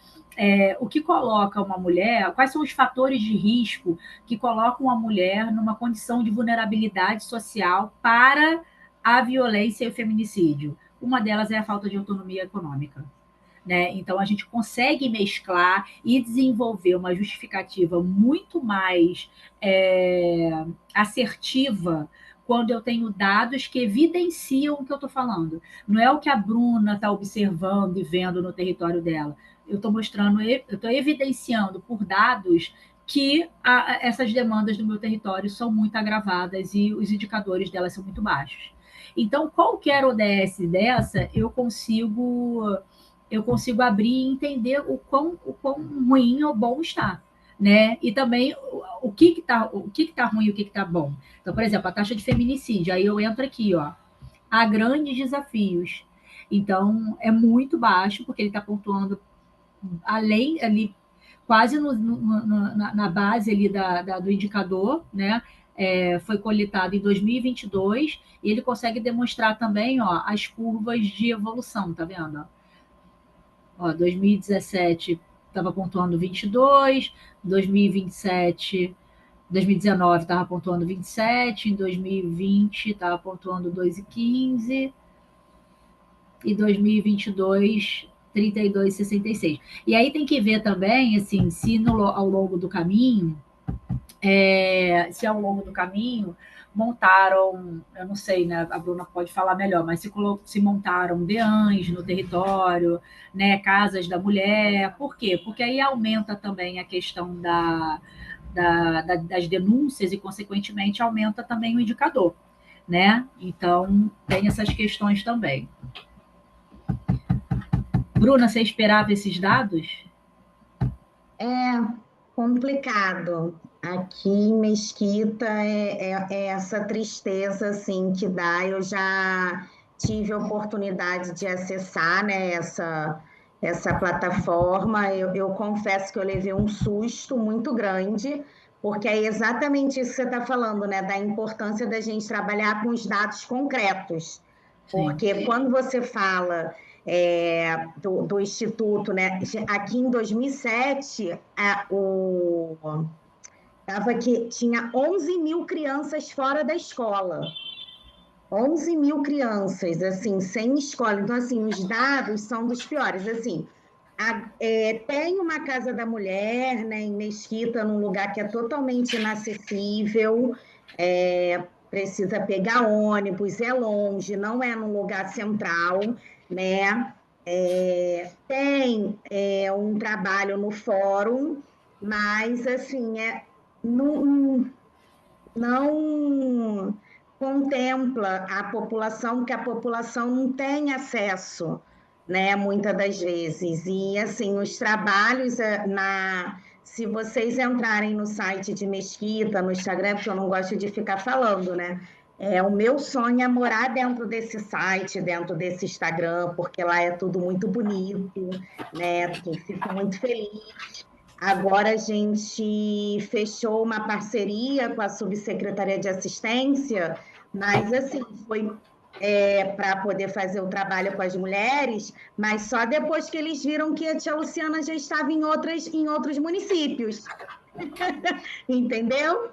O que coloca uma mulher, quais são os fatores de risco que colocam a mulher numa condição de vulnerabilidade social para a violência e o feminicídio? Uma delas é a falta de autonomia econômica. Né? Então, a gente consegue mesclar e desenvolver uma justificativa muito mais assertiva quando eu tenho dados que evidenciam o que eu estou falando. Não é o que a Bruna está observando e vendo no território dela. Eu estou mostrando, eu estou evidenciando por dados que essas demandas do meu território são muito agravadas e os indicadores delas são muito baixos. Então, qualquer ODS dessa, eu consigo abrir e entender o quão ruim ou bom está, né? E também o que está ruim e o que está bom. Então, por exemplo, a taxa de feminicídio, aí eu entro aqui, ó, há grandes desafios. Então, é muito baixo, porque ele está pontuando além ali, quase na base ali do indicador, né? Foi coletado em 2022 e ele consegue demonstrar também, ó, as curvas de evolução, tá vendo? Ó, 2017 estava pontuando 22, 2027, 2019 estava pontuando 27, em 2020 estava pontuando 2,15 e 2022 32,66. E aí tem que ver também, assim, se ao longo do caminho, montaram, eu não sei, né? A Bruna pode falar melhor, mas se montaram DEANs no território, né? Casas da mulher. Por quê? Porque aí aumenta também a questão das denúncias e, consequentemente, aumenta também o indicador, né? Então, tem essas questões também. Bruna, você esperava esses dados? É complicado. Aqui em Mesquita é essa tristeza assim que dá. Eu já tive a oportunidade de acessar, né, essa plataforma. Eu confesso que eu levei um susto muito grande, porque é exatamente isso que você está falando, né, da importância da gente trabalhar com os dados concretos. Porque quando você fala do Instituto, né? Aqui em 2007, estava que tinha 11 mil crianças fora da escola. 11 mil crianças, assim, sem escola. Então, assim, os dados são dos piores. Assim, tem uma Casa da Mulher, né, em Mesquita, num lugar que é totalmente inacessível, precisa pegar ônibus, é longe, não é num lugar central, né? Tem um trabalho no fórum, mas assim não contempla a população, porque a população não tem acesso, né? Muitas das vezes. E assim, os trabalhos se vocês entrarem no site de Mesquita, no Instagram, porque eu não gosto de ficar falando, né? O meu sonho é morar dentro desse site, dentro desse Instagram, porque lá é tudo muito bonito, né? Eu fico muito feliz. Agora a gente fechou uma parceria com a Subsecretaria de Assistência, mas assim, foi para poder fazer o trabalho com as mulheres, mas só depois que eles viram que a tia Luciana já estava em outros municípios. Entendeu?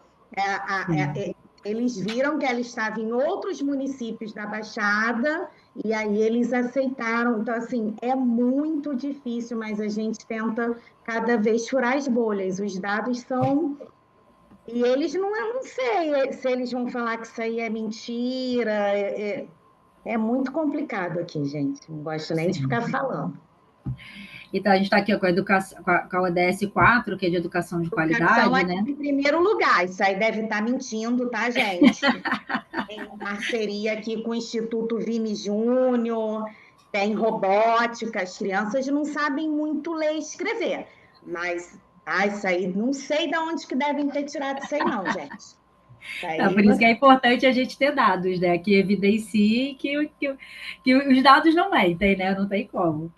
Eles viram que ela estava em outros municípios da Baixada e aí eles aceitaram. Então, assim, é muito difícil, mas a gente tenta cada vez furar as bolhas. Os dados são... E eles eu não sei se eles vão falar que isso aí é mentira. É muito complicado aqui, gente. Não gosto nem de ficar falando. Então, a gente está aqui com a ODS 4, que é de educação de qualidade, né? Em primeiro lugar, isso aí deve estar mentindo, tá, gente? Tem parceria aqui com o Instituto Vime Júnior, tem robótica, as crianças não sabem muito ler e escrever, mas isso aí, não sei de onde que devem ter tirado isso aí não, gente. Por isso que é importante a gente ter dados, né? Que evidenciem que os dados não mentem, né? Não tem como.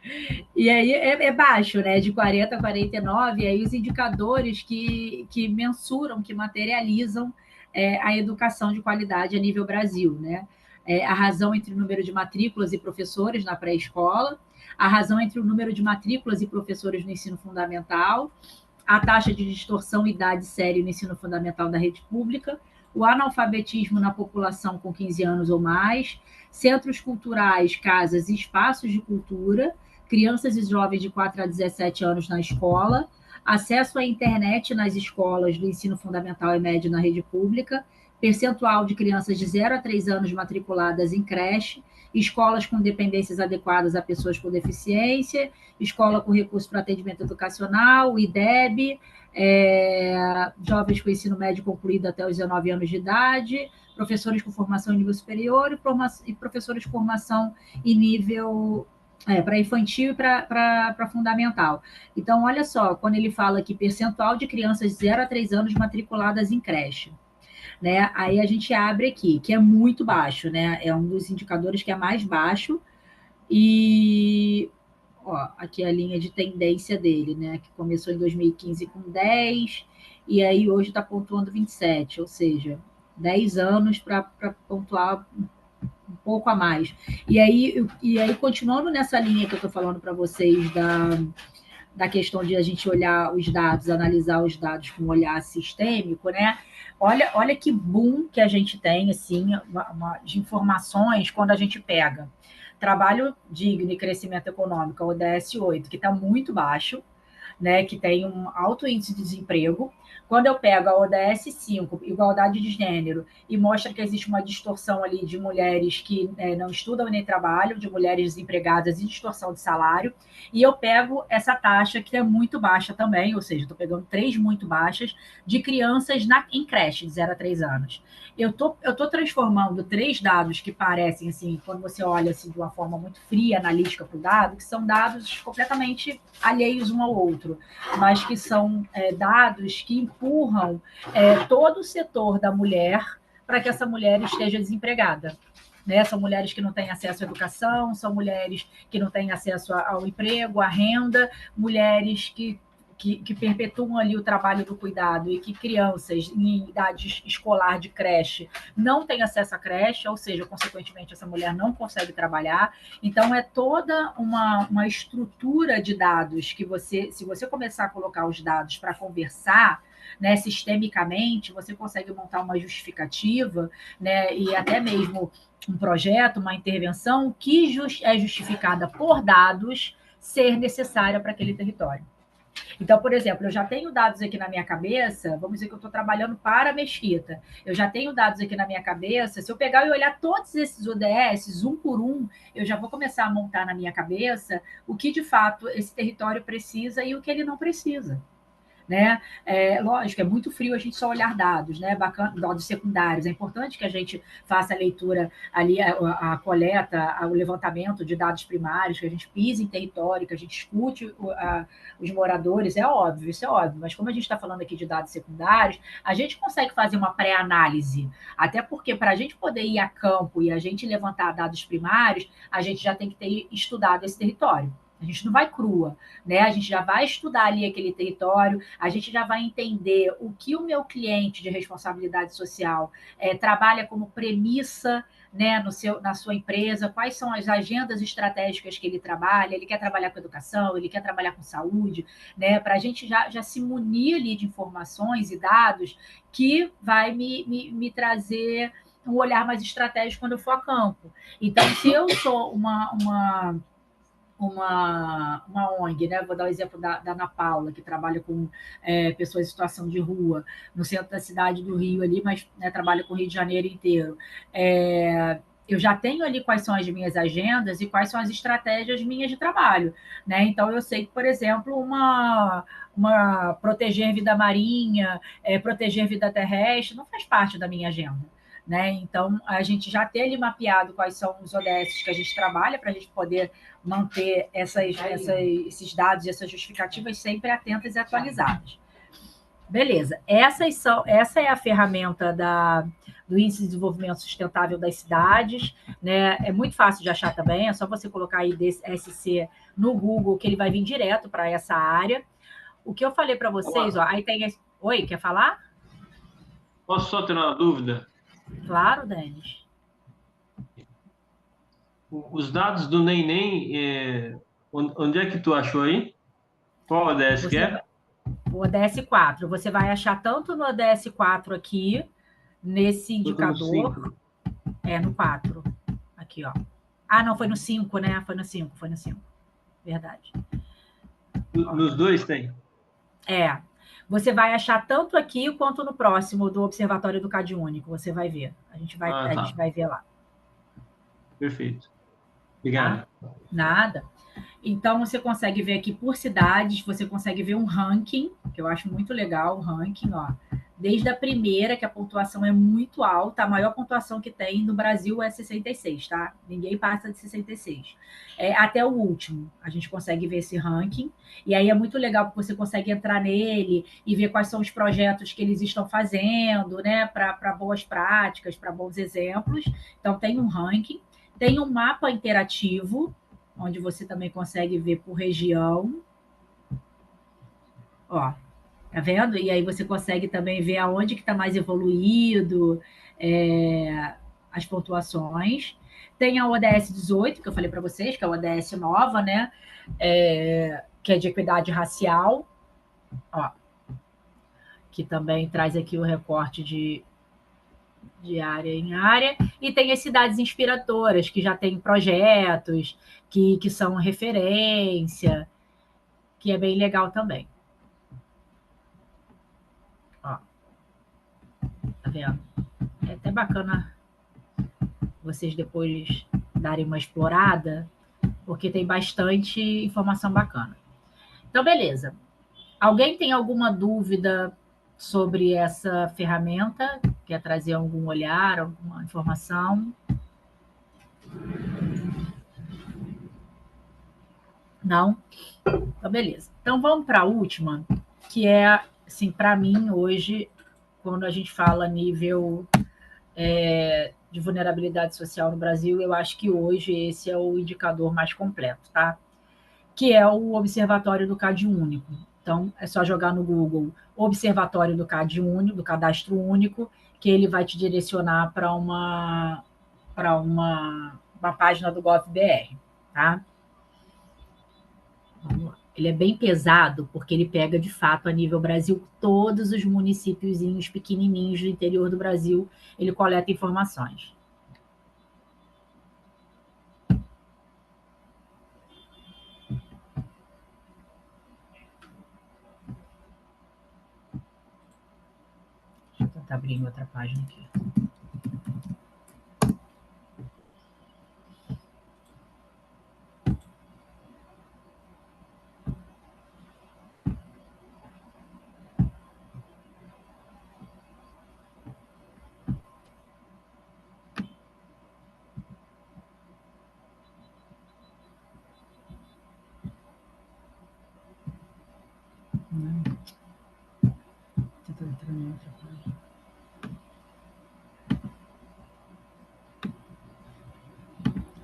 E aí é baixo, né? De 40 a 49, e aí os indicadores que mensuram, que materializam a educação de qualidade a nível Brasil, né? A razão entre o número de matrículas e professores na pré-escola, a razão entre o número de matrículas e professores no ensino fundamental, a taxa de distorção idade séria no ensino fundamental da rede pública, o analfabetismo na população com 15 anos ou mais, centros culturais, casas e espaços de cultura, crianças e jovens de 4 a 17 anos na escola, acesso à internet nas escolas do ensino fundamental e médio na rede pública, percentual de crianças de 0 a 3 anos matriculadas em creche, escolas com dependências adequadas a pessoas com deficiência, escola com recurso para atendimento educacional, IDEB, jovens com ensino médio concluído até os 19 anos de idade, professores com formação em nível superior e professores com formação em nível para infantil e para fundamental. Então, olha só, quando ele fala que percentual de crianças de 0 a 3 anos matriculadas em creche, né? Aí a gente abre aqui, que é muito baixo, né? É um dos indicadores que é mais baixo, e ó, aqui é a linha de tendência dele, né? Que começou em 2015 com 10, e aí hoje está pontuando 27, ou seja, 10 anos para pontuar um pouco a mais. E aí, continuando nessa linha que eu estou falando para vocês da questão de a gente olhar os dados, analisar os dados com um olhar sistêmico, né? Olha que boom que a gente tem, assim, de informações quando a gente pega trabalho digno e crescimento econômico, o ODS 8, que está muito baixo, né, que tem um alto índice de desemprego. Quando eu pego a ODS 5, igualdade de gênero, e mostra que existe uma distorção ali de mulheres que não estudam nem trabalham, de mulheres desempregadas e distorção de salário, e eu pego essa taxa que é muito baixa também, ou seja, estou pegando 3 muito baixas, de crianças em creche, de 0 a 3 anos. Eu tô transformando 3 dados que parecem, assim, quando você olha assim, de uma forma muito fria, analítica para o dado, que são dados completamente alheios um ao outro, mas que são dados que empurram todo o setor da mulher para que essa mulher esteja desempregada. Né? São mulheres que não têm acesso à educação, são mulheres que não têm acesso ao emprego, à renda, mulheres que perpetuam ali o trabalho do cuidado e que crianças em idade escolar de creche não têm acesso à creche, ou seja, consequentemente, essa mulher não consegue trabalhar. Então, é toda uma estrutura de dados que se você começar a colocar os dados para conversar, né, sistemicamente, você consegue montar uma justificativa, né, e até mesmo um projeto, uma intervenção que é justificada por dados ser necessária para aquele território. Então, por exemplo, eu já tenho dados aqui na minha cabeça, vamos dizer que eu estou trabalhando para a Mesquita, eu já tenho dados aqui na minha cabeça, se eu pegar e olhar todos esses ODS, um por um, eu já vou começar a montar na minha cabeça o que, de fato, esse território precisa e o que ele não precisa. Né? Lógico, é muito frio a gente só olhar dados, né? Bacana, dados secundários. É importante que a gente faça a leitura ali, a coleta, o levantamento de dados primários, que a gente pise em território, que a gente escute os moradores, é óbvio, isso é óbvio. Mas como a gente está falando aqui de dados secundários, a gente consegue fazer uma pré-análise, até porque para a gente poder ir a campo e a gente levantar dados primários, a gente já tem que ter estudado esse território. A gente não vai crua, né? A gente já vai estudar ali aquele território, a gente já vai entender o que o meu cliente de responsabilidade social trabalha como premissa, né, na sua empresa, quais são as agendas estratégicas que ele trabalha, ele quer trabalhar com educação, ele quer trabalhar com saúde, né? Para a gente já se munir ali de informações e dados que vai me trazer um olhar mais estratégico quando eu for a campo. Então, se eu sou uma ONG, né? Vou dar o exemplo da Ana Paula, que trabalha com pessoas em situação de rua, no centro da cidade do Rio ali, mas né, trabalha com o Rio de Janeiro inteiro. Eu já tenho ali quais são as minhas agendas e quais são as estratégias minhas de trabalho, né? Então, eu sei que, por exemplo, uma proteger vida marinha, proteger vida terrestre, não faz parte da minha agenda. Né? Então, a gente já tem ali mapeado quais são os ODS que a gente trabalha para a gente poder manter esses dados e essas justificativas sempre atentas e atualizadas. Beleza, essa é a ferramenta do Índice de Desenvolvimento Sustentável das Cidades, né? É muito fácil de achar também, é só você colocar aí DSC no Google, que ele vai vir direto para essa área. O que eu falei para vocês, ó, aí tem... Oi, quer falar? Posso só ter uma dúvida? Claro, Denis. Os dados do NEM, onde é que tu achou aí? Qual ODS que é? O ODS 4. Você vai achar tanto no ODS 4 aqui, nesse indicador. No 4. Aqui, ó. Ah, não, foi no 5, né? Foi no 5. Verdade. Nos dois tem? Você vai achar tanto aqui quanto no próximo do Observatório do CadÚnico, você vai ver. A gente vai ver lá. Perfeito. Obrigado. Tá? Nada. Então, você consegue ver aqui por cidades, você consegue ver um ranking, que eu acho muito legal o ranking, ó. Desde a primeira, que a pontuação é muito alta, a maior pontuação que tem no Brasil é 66, tá? Ninguém passa de 66. Até o último, a gente consegue ver esse ranking, e aí é muito legal porque você consegue entrar nele e ver quais são os projetos que eles estão fazendo, né? Para boas práticas, para bons exemplos. Então, tem um ranking, tem um mapa interativo, onde você também consegue ver por região. Ó, tá vendo? E aí você consegue também ver aonde que está mais evoluído as pontuações. Tem a ODS 18, que eu falei para vocês, que é a ODS nova, né? Que é de equidade racial. Ó, que também traz aqui o recorte de área em área, e tem as cidades inspiradoras, que já têm projetos, que são referência, que é bem legal também. Ó, tá vendo? É até bacana vocês depois darem uma explorada, porque tem bastante informação bacana. Então, beleza. Alguém tem alguma dúvida sobre essa ferramenta? Quer trazer algum olhar, alguma informação? Não? Então, beleza. Então, vamos para a última, que é, assim, para mim, hoje, quando a gente fala nível de vulnerabilidade social no Brasil, eu acho que hoje esse é o indicador mais completo, tá? Que é o Observatório do CadÚnico. Então, é só jogar no Google Observatório do CadÚnico, do Cadastro Único, que ele vai te direcionar para uma página do GovBR, tá? Vamos lá. Ele é bem pesado, porque ele pega, de fato, a nível Brasil, todos os municípiozinhos pequenininhos do interior do Brasil, ele coleta informações. Deixa eu tentar abrir outra página aqui.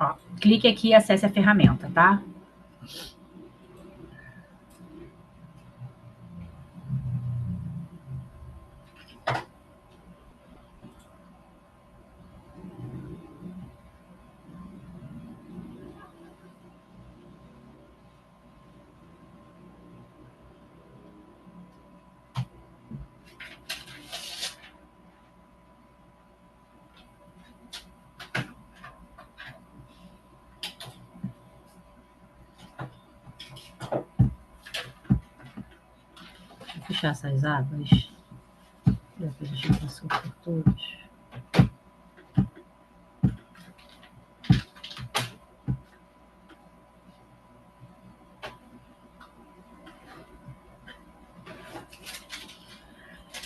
Ó, clique aqui e acesse a ferramenta, tá? Fechar essas abas. Depois a gente passou por todos.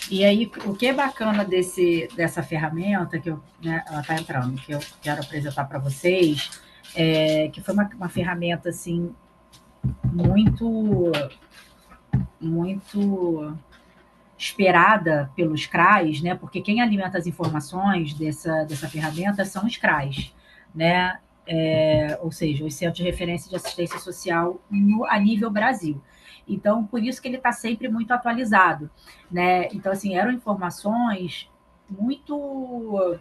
E aí, o que é bacana dessa ferramenta, que ela está entrando, que eu quero apresentar para vocês, que foi uma ferramenta assim, muito esperada pelos CRAs, né? Porque quem alimenta as informações dessa ferramenta são os CRAs, né? Ou seja, os Centros de Referência de Assistência Social a nível Brasil. Então, por isso que ele está sempre muito atualizado, né? Então, assim, eram informações muito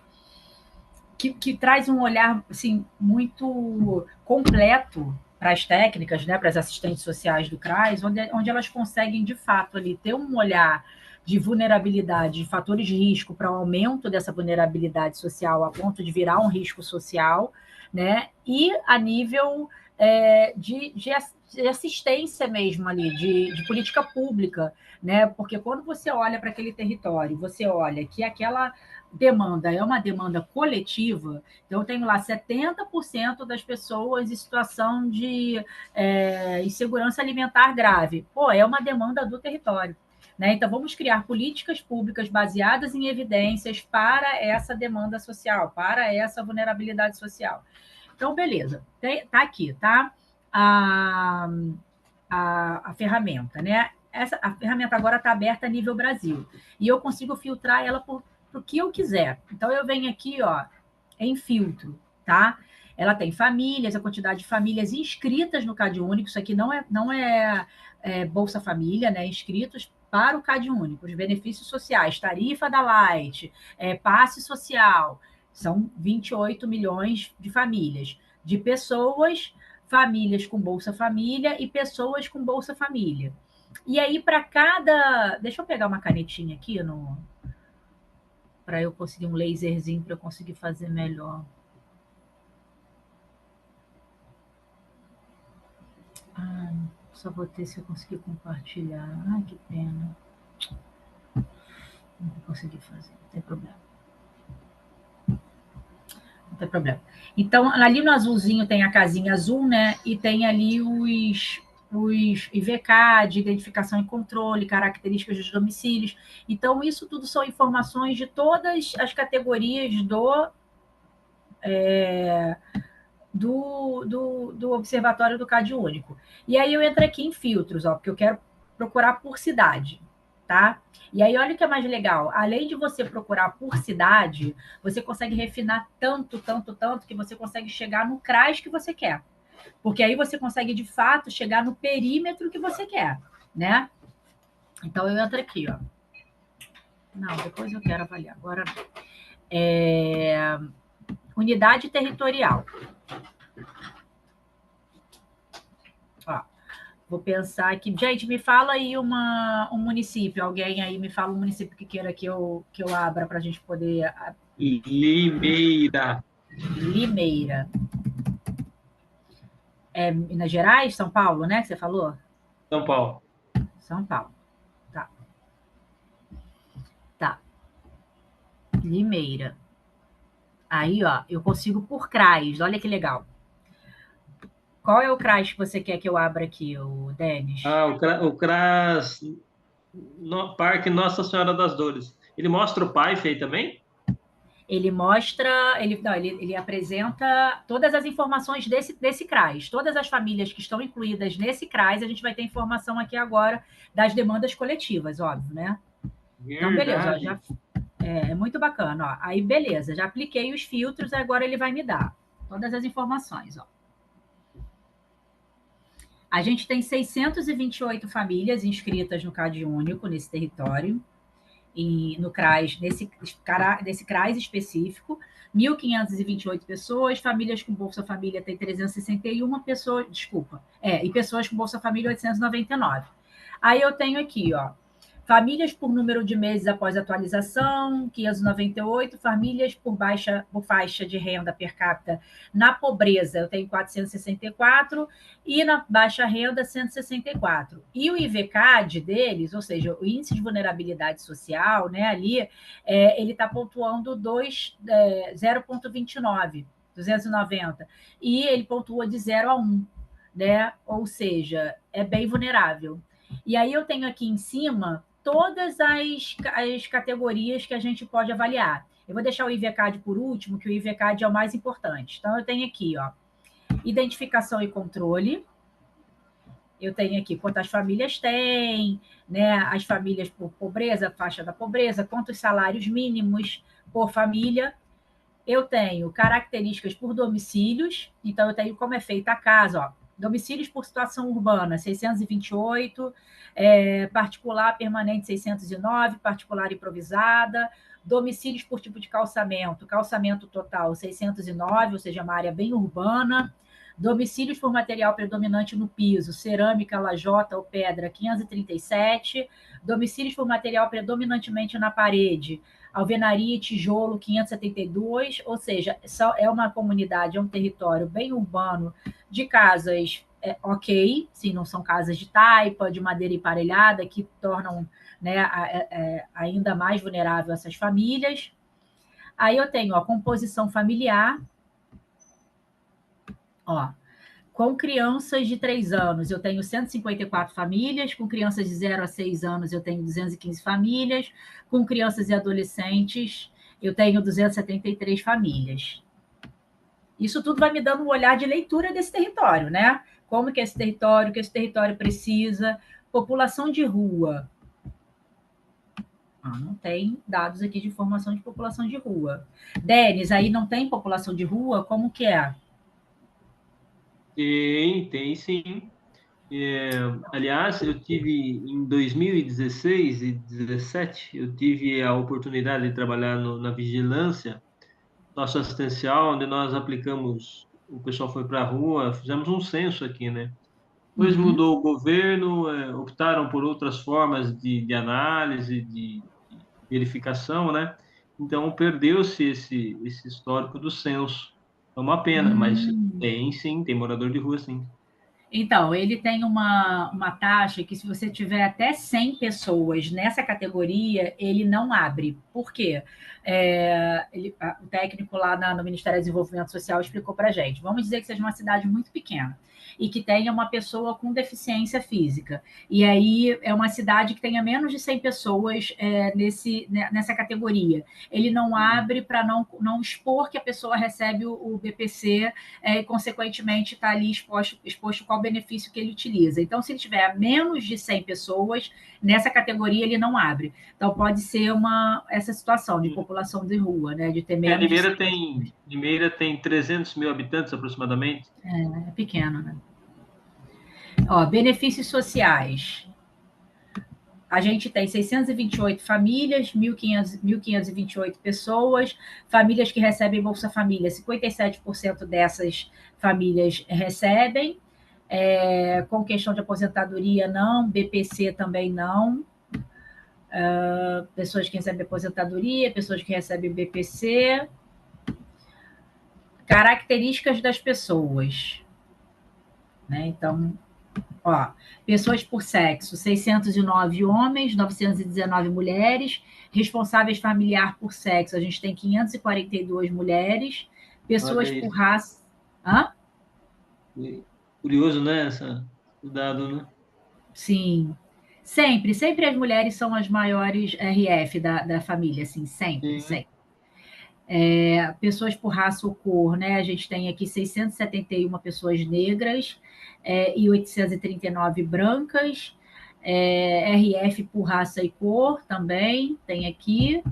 que traz um olhar assim, muito completo para as técnicas, né, para as assistentes sociais do CRAS, onde elas conseguem, de fato, ali, ter um olhar de vulnerabilidade, de fatores de risco para o aumento dessa vulnerabilidade social a ponto de virar um risco social, né, e a nível de assistência mesmo ali, de política pública, né? Porque quando você olha para aquele território, você olha que aquela demanda é uma demanda coletiva, então eu tenho lá 70% das pessoas em situação de insegurança alimentar grave. Pô, é uma demanda do território. Né? Então, vamos criar políticas públicas baseadas em evidências para essa demanda social, para essa vulnerabilidade social. Então, beleza, tá aqui, tá? A ferramenta, né? A ferramenta agora está aberta a nível Brasil. E eu consigo filtrar ela para o que eu quiser. Então, eu venho aqui, ó, em filtro, tá? Ela tem famílias, a quantidade de famílias inscritas no CadÚnico. Isso aqui não é Bolsa Família, né? Inscritos para o CadÚnico, os benefícios sociais, tarifa da Light, passe social, são 28 milhões de famílias, de pessoas, famílias com Bolsa Família e pessoas com Bolsa Família. E aí, para cada... Deixa eu pegar uma canetinha aqui para eu conseguir um laserzinho para eu conseguir fazer melhor. Só vou ter se eu conseguir compartilhar. Ai, que pena. Não vou conseguir fazer, não tem problema. Não tem problema. Então, ali no azulzinho tem a casinha azul, né? E tem ali os IVK de identificação e controle, características dos domicílios. Então, isso tudo são informações de todas as categorias do Observatório do CadÚnico. E aí eu entro aqui em filtros, ó, porque eu quero procurar por cidade, tá? E aí olha o que é mais legal. Além de você procurar por cidade, você consegue refinar tanto, que você consegue chegar no CRAS que você quer. Porque aí você consegue, de fato, chegar no perímetro que você quer, né? Então, eu entro aqui, ó. Não, depois eu quero avaliar. Agora não. Unidade territorial. Ó, vou pensar aqui. Gente, me fala aí um município. Alguém aí me fala um município que queira que eu abra para a gente poder... Limeira. Limeira. Minas Gerais? São Paulo, né? Que você falou? São Paulo. São Paulo. Tá. Tá. Limeira. Aí, ó, eu consigo por CRAS. Olha que legal. Qual é o CRAS que você quer que eu abra aqui, o Denis? O CRAS no Parque Nossa Senhora das Dores. Ele mostra o PAIF aí também? Ele mostra, ele apresenta todas as informações desse CRAS. Todas as famílias que estão incluídas nesse CRAS, a gente vai ter informação aqui agora das demandas coletivas, óbvio, né? Então, beleza, ó, já, é muito bacana. Ó. Aí, beleza, já apliquei os filtros, agora ele vai me dar todas as informações. Ó. A gente tem 628 famílias inscritas no CadÚnico, nesse território. No CRAS, nesse CRAS específico, 1.528 pessoas, famílias com Bolsa Família tem 361 pessoas, e pessoas com Bolsa Família 899. Aí eu tenho aqui, ó, famílias por número de meses após atualização, 598, famílias por faixa de renda per capita na pobreza, eu tenho 464, e na baixa renda, 164. E o IVCAD deles, ou seja, o índice de vulnerabilidade social, né, ali, ele está pontuando 0,29, 290, e ele pontua de 0 a 1, né, ou seja, é bem vulnerável. E aí eu tenho aqui em cima todas as categorias que a gente pode avaliar. Eu vou deixar o IVCAD por último, que o IVCAD é o mais importante. Então, eu tenho aqui, ó, identificação e controle. Eu tenho aqui quantas famílias tem, né? As famílias por pobreza, faixa da pobreza, quantos salários mínimos por família. Eu tenho características por domicílios. Então, eu tenho como é feita a casa, ó. Domicílios por situação urbana, 628, particular permanente, 609, particular improvisada, domicílios por tipo de calçamento total, 609, ou seja, uma área bem urbana, domicílios por material predominante no piso, cerâmica, lajota ou pedra, 537, domicílios por material predominantemente na parede, Alvenaria e Tijolo, 572, ou seja, é uma comunidade, é um território bem urbano, de casas ok, sim, não são casas de taipa, de madeira emparelhada, que tornam, né, ainda mais vulnerável essas famílias. Aí eu tenho a composição familiar, ó, com crianças de 3 anos, eu tenho 154 famílias. Com crianças de 0 a 6 anos, eu tenho 215 famílias. Com crianças e adolescentes, eu tenho 273 famílias. Isso tudo vai me dando um olhar de leitura desse território, né? Como que é esse território, o que esse território precisa. População de rua. Não tem dados aqui de informação de população de rua. Denis, aí não tem população de rua? Como que é? Tem sim. Aliás, eu tive em 2016 e 2017, eu tive a oportunidade de trabalhar na vigilância socioassistencial, onde nós aplicamos, o pessoal foi para a rua, fizemos um censo aqui, né? Depois mudou o governo, optaram por outras formas de análise, de verificação, né? Então, perdeu-se esse histórico do censo. É uma pena, mas tem sim, tem morador de rua, sim. Então, ele tem uma taxa que, se você tiver até 100 pessoas nessa categoria, ele não abre. Por quê? O técnico lá no Ministério do Desenvolvimento Social explicou para a gente. Vamos dizer que seja uma cidade muito pequena e que tenha uma pessoa com deficiência física. E aí é uma cidade que tenha menos de 100 pessoas nessa categoria. Ele não abre para não expor que a pessoa recebe o BPC e, consequentemente, está ali exposto qual benefício que ele utiliza. Então, se ele tiver menos de 100 pessoas, nessa categoria ele não abre. Então, pode ser essa situação de população de rua, né? De ter menos Limeira tem 300 mil habitantes, aproximadamente. É pequeno, né? Ó, benefícios sociais. A gente tem 628 famílias, 1.528 pessoas, famílias que recebem Bolsa Família, 57% dessas famílias recebem, com questão de aposentadoria não, BPC também não, pessoas que recebem aposentadoria, pessoas que recebem BPC. Características das pessoas, né? Então, ó, pessoas por sexo, 609 homens, 919 mulheres. Responsáveis familiar por sexo, a gente tem 542 mulheres. Pessoas por raça... Hã? Curioso, né, o dado, né? Sim. Sempre as mulheres são as maiores RF da família, assim, sempre. Pessoas por raça ou cor, né? A gente tem aqui 671 pessoas negras e 839 brancas. RF por raça e cor também tem aqui.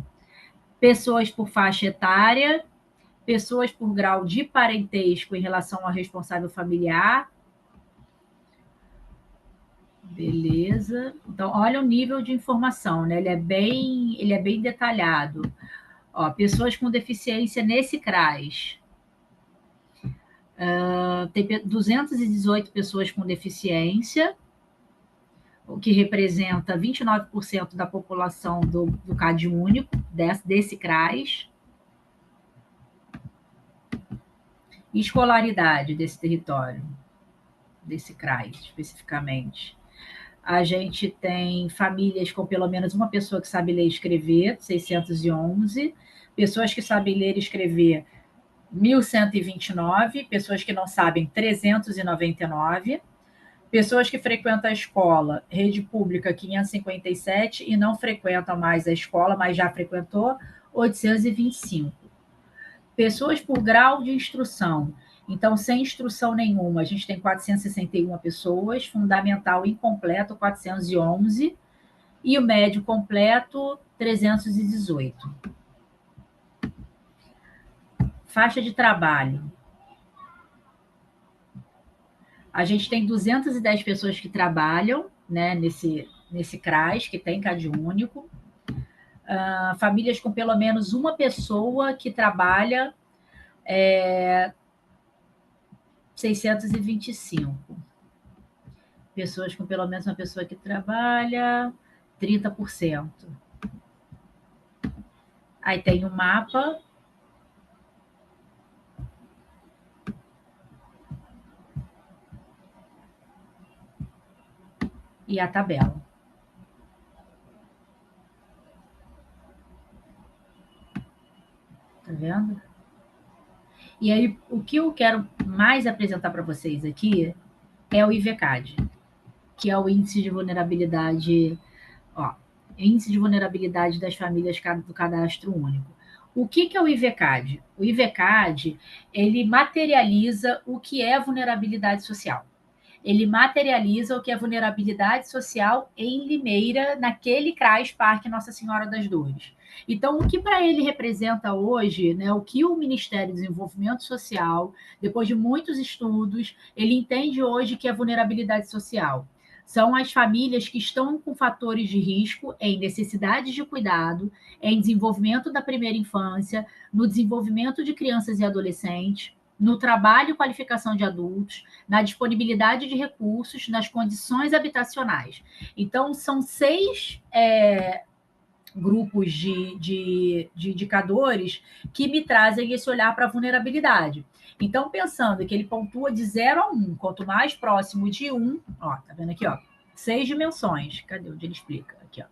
Pessoas por faixa etária, pessoas por grau de parentesco em relação ao responsável familiar. Beleza. Então, olha o nível de informação, né? Ele é bem detalhado. Ó, pessoas com deficiência nesse CRAS. Tem 218 pessoas com deficiência, o que representa 29% da população do CAD único, desse CRAS. Escolaridade desse território, desse CRAS especificamente. A gente tem famílias com pelo menos uma pessoa que sabe ler e escrever, 611. Pessoas que sabem ler e escrever, 1.129. Pessoas que não sabem, 399. Pessoas que frequentam a escola, rede pública, 557, e não frequentam mais a escola, mas já frequentou, 825. Pessoas por grau de instrução. Então, sem instrução nenhuma, a gente tem 461 pessoas, fundamental incompleto, 411, e o médio completo, 318. Faixa de trabalho. A gente tem 210 pessoas que trabalham, né, nesse CRAS, que tem CAD único. Famílias com pelo menos uma pessoa que trabalha, 625. Pessoas com pelo menos uma pessoa que trabalha, 30%. Aí tem o mapa. E a tabela. Tá vendo? E aí, o que eu quero mais apresentar para vocês aqui é o IVCAD, que é o Índice de Vulnerabilidade, Índice de Vulnerabilidade das Famílias do Cadastro Único. O que é o IVCAD? O IVCAD, ele materializa o que é vulnerabilidade social. Ele materializa o que é vulnerabilidade social em Limeira, naquele CRAS Parque Nossa Senhora das Dores. Então, o que para ele representa hoje, né, o que o Ministério do Desenvolvimento Social, depois de muitos estudos, ele entende hoje que é vulnerabilidade social. São as famílias que estão com fatores de risco em necessidades de cuidado, em desenvolvimento da primeira infância, no desenvolvimento de crianças e adolescentes, no trabalho e qualificação de adultos, na disponibilidade de recursos, nas condições habitacionais. Então, são 6 grupos de indicadores que me trazem esse olhar para a vulnerabilidade. Então, pensando que ele pontua de 0 a 1, quanto mais próximo de 1, tá vendo aqui, 6 dimensões. Cadê onde ele explica? Aqui,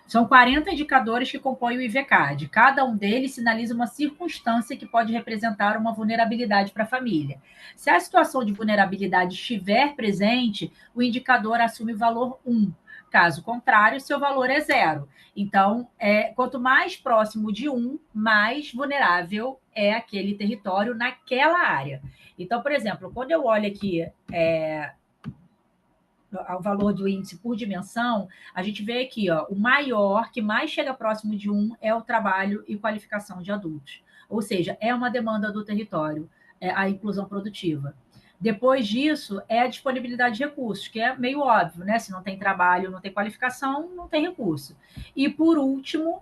São 40 indicadores que compõem o IVCAD. Cada um deles sinaliza uma circunstância que pode representar uma vulnerabilidade para a família. Se a situação de vulnerabilidade estiver presente, o indicador assume o valor 1. Caso contrário, seu valor é 0. Então, quanto mais próximo de 1, mais vulnerável é aquele território naquela área. Então, por exemplo, quando eu olho aqui o valor do índice por dimensão, a gente vê aqui, o maior, que mais chega próximo de 1, é o trabalho e qualificação de adultos. Ou seja, é uma demanda do território, a inclusão produtiva. Depois disso, é a disponibilidade de recursos, que é meio óbvio, né? Se não tem trabalho, não tem qualificação, não tem recurso. E, por último,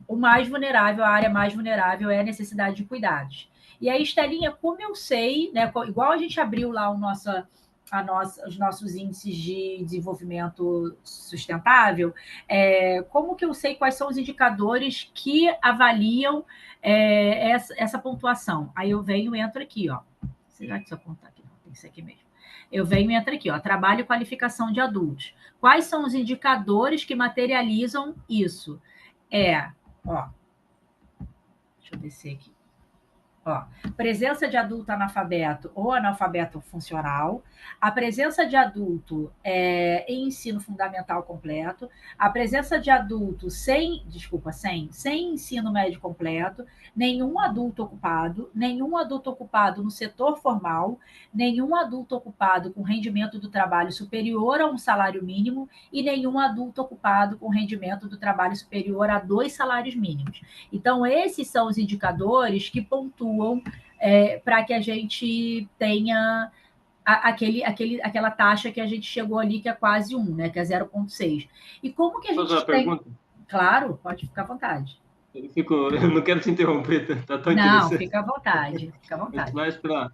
o mais vulnerável, a área mais vulnerável é a necessidade de cuidados. E aí, Estelinha, como eu sei, né? Igual a gente abriu lá os nossos índices de desenvolvimento sustentável, como que eu sei quais são os indicadores que avaliam essa pontuação? Aí eu venho e entro aqui, Será que se eu apontar aqui? Não, tem que ser aqui mesmo. Eu venho e entro aqui, trabalho e qualificação de adultos. Quais são os indicadores que materializam isso? Deixa eu descer aqui. Presença de adulto analfabeto ou analfabeto funcional, a presença de adulto em ensino fundamental completo, a presença de adulto sem ensino médio completo, nenhum adulto ocupado no setor formal, nenhum adulto ocupado com rendimento do trabalho superior a um salário mínimo e nenhum adulto ocupado com rendimento do trabalho superior a 2 salários mínimos. Então, esses são os indicadores que pontuam para que a gente tenha aquela taxa que a gente chegou ali, que é quase 1, né? Que é 0,6. E como que a gente tem... Pergunta? Claro, pode ficar à vontade. Eu não quero te interromper, tá tão interessante. Não, fica à vontade, Mas para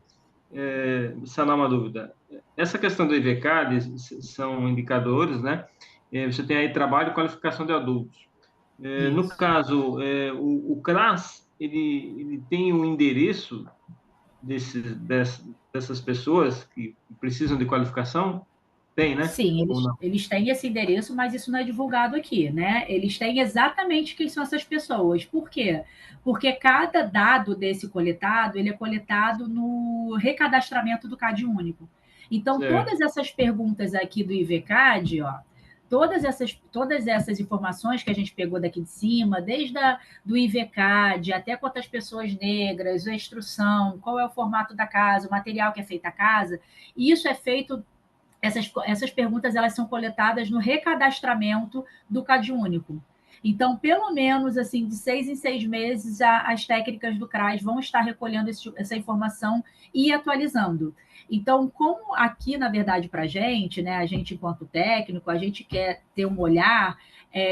sanar uma dúvida. Essa questão do IVCAD são indicadores, né? Você tem aí trabalho e qualificação de adultos. No caso, o CRAS, ele tem um endereço dessas pessoas que precisam de qualificação? Tem, né? Sim, eles têm esse endereço, mas isso não é divulgado aqui, né? Eles têm exatamente quem são essas pessoas. Por quê? Porque cada dado desse coletado, ele é coletado no recadastramento do CAD único. Então, todas essas perguntas aqui do IVCAD, todas essas informações que a gente pegou daqui de cima, desde do IVCAD até quantas pessoas negras, a instrução, qual é o formato da casa, o material que é feito a casa, isso é feito, essas perguntas elas são coletadas no recadastramento do CAD único. Então, pelo menos assim, de 6 em 6 meses, as técnicas do CRAS vão estar recolhendo essa informação e atualizando. Então, como aqui, na verdade, para a gente, né, a gente, enquanto técnico, a gente quer ter um olhar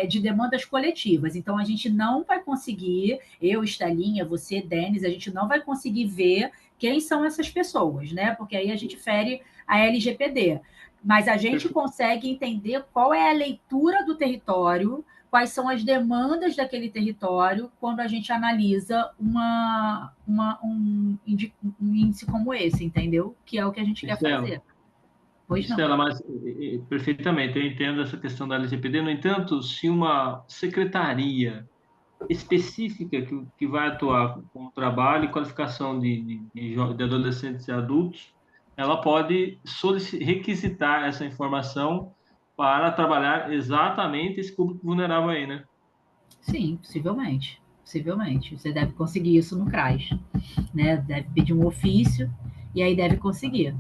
de demandas coletivas. Então, a gente não vai conseguir, eu, Estelinha, você, Denis, a gente não vai conseguir ver quem são essas pessoas, né? Porque aí a gente fere a LGPD. Mas a gente consegue entender qual é a leitura do território, quais são as demandas daquele território quando a gente analisa um índice como esse, entendeu? Que é o que a gente quer fazer. Pois não. Estela, mas perfeitamente, eu entendo essa questão da LGPD. No entanto, se uma secretaria específica que vai atuar com o trabalho e qualificação de adolescentes e adultos, ela pode requisitar essa informação para trabalhar exatamente esse público vulnerável aí, né? Sim, possivelmente. Possivelmente. Você deve conseguir isso no CRAS, né? Deve pedir um ofício e aí deve conseguir.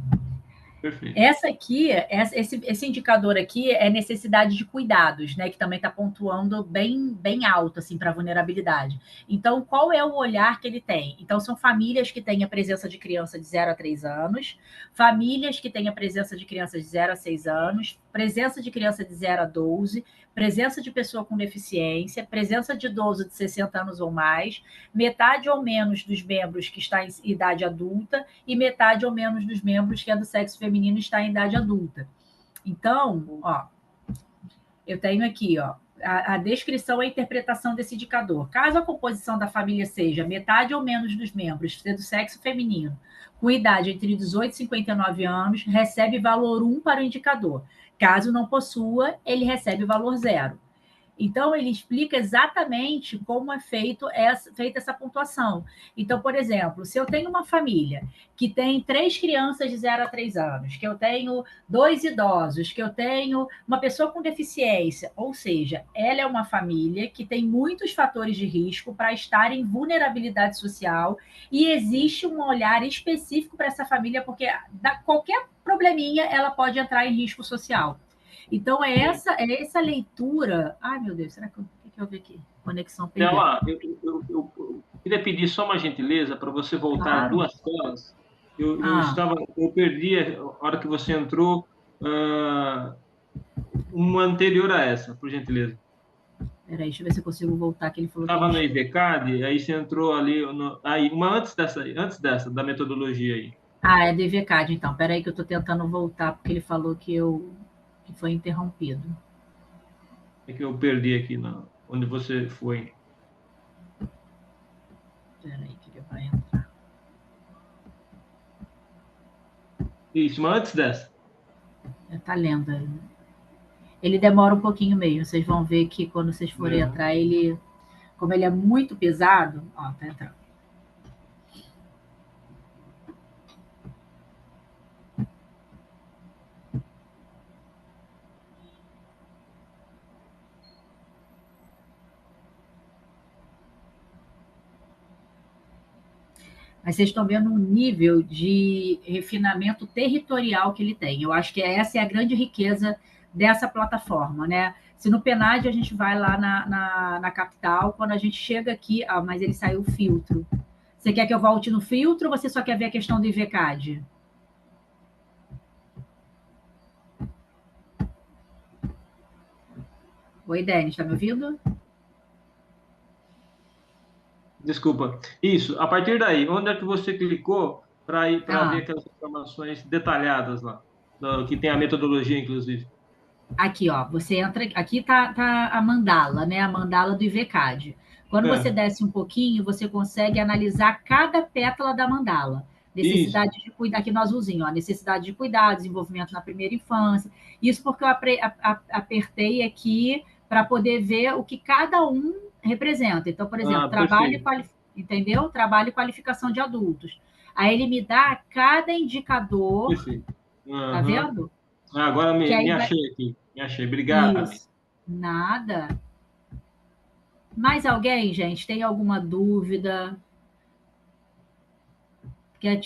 Perfeito. Esse indicador aqui é necessidade de cuidados, né? Que também está pontuando bem alto assim, para a vulnerabilidade. Então, qual é o olhar que ele tem? Então, são famílias que têm a presença de criança de 0 a 3 anos, famílias que têm a presença de crianças de 0 a 6 anos, presença de criança de 0 a 12, presença de pessoa com deficiência, presença de idoso de 60 anos ou mais, metade ou menos dos membros que está em idade adulta e metade ou menos dos membros que é do sexo feminino e está em idade adulta. Então, ó, eu tenho aqui, ó, a descrição e a interpretação desse indicador. Caso a composição da família seja metade ou menos dos membros do sexo feminino, com idade entre 18 e 59 anos, recebe valor 1 para o indicador. Caso não possua, ele recebe valor 0. Então, ele explica exatamente como é feita essa pontuação. Então, por exemplo, se eu tenho uma família que tem 3 crianças de 0 a 3 anos, que eu tenho 2 idosos, que eu tenho uma pessoa com deficiência, ou seja, ela é uma família que tem muitos fatores de risco para estar em vulnerabilidade social e existe um olhar específico para essa família, porque qualquer probleminha ela pode entrar em risco social. Então, é essa leitura... Ai, meu Deus, será que eu vi aqui? Conexão perdida. Ela, eu queria pedir só uma gentileza para você voltar Claro. 2 telas. Eu perdi, a hora que você entrou, uma anterior a essa, por gentileza. Peraí, deixa eu ver se eu consigo voltar, que ele falou Estava que... no IVCAD, aí você entrou ali... Aí, uma antes dessa, da metodologia aí. Ah, é do IVCAD, então. Peraí que eu estou tentando voltar, porque ele falou que foi interrompido. É que eu perdi aqui, onde você foi. Peraí que ele vai entrar. Isso, mas antes dessa. Está lendo. Ele demora um pouquinho mesmo. Vocês vão ver que quando vocês forem entrar, como ele é muito pesado... Ó, tá entrando. Mas vocês estão vendo um nível de refinamento territorial que ele tem. Eu acho que essa é a grande riqueza dessa plataforma, né? Se no PNAD a gente vai lá na capital, quando a gente chega aqui... Ah, mas ele saiu o filtro. Você quer que eu volte no filtro ou você só quer ver a questão do IVCAD? Oi, Denis, está me ouvindo? Desculpa. Isso, a partir daí, onde é que você clicou para ver aquelas informações detalhadas lá, que tem a metodologia, inclusive? Aqui, ó, você entra... Aqui tá a mandala, né? A mandala do IVCAD. Quando você desce um pouquinho, você consegue analisar cada pétala da mandala. Necessidade de cuidar, aqui no azulzinho, ó, necessidade de cuidar, desenvolvimento na primeira infância. Isso porque eu apertei aqui para poder ver o que cada um representa. Então, por exemplo, entendeu? Trabalho e qualificação de adultos. Aí ele me dá cada indicador. Perfeito. Tá vendo? Agora me achei aqui. Me achei. Obrigado. Isso. Nada. Mais alguém, gente? Tem alguma dúvida? Quer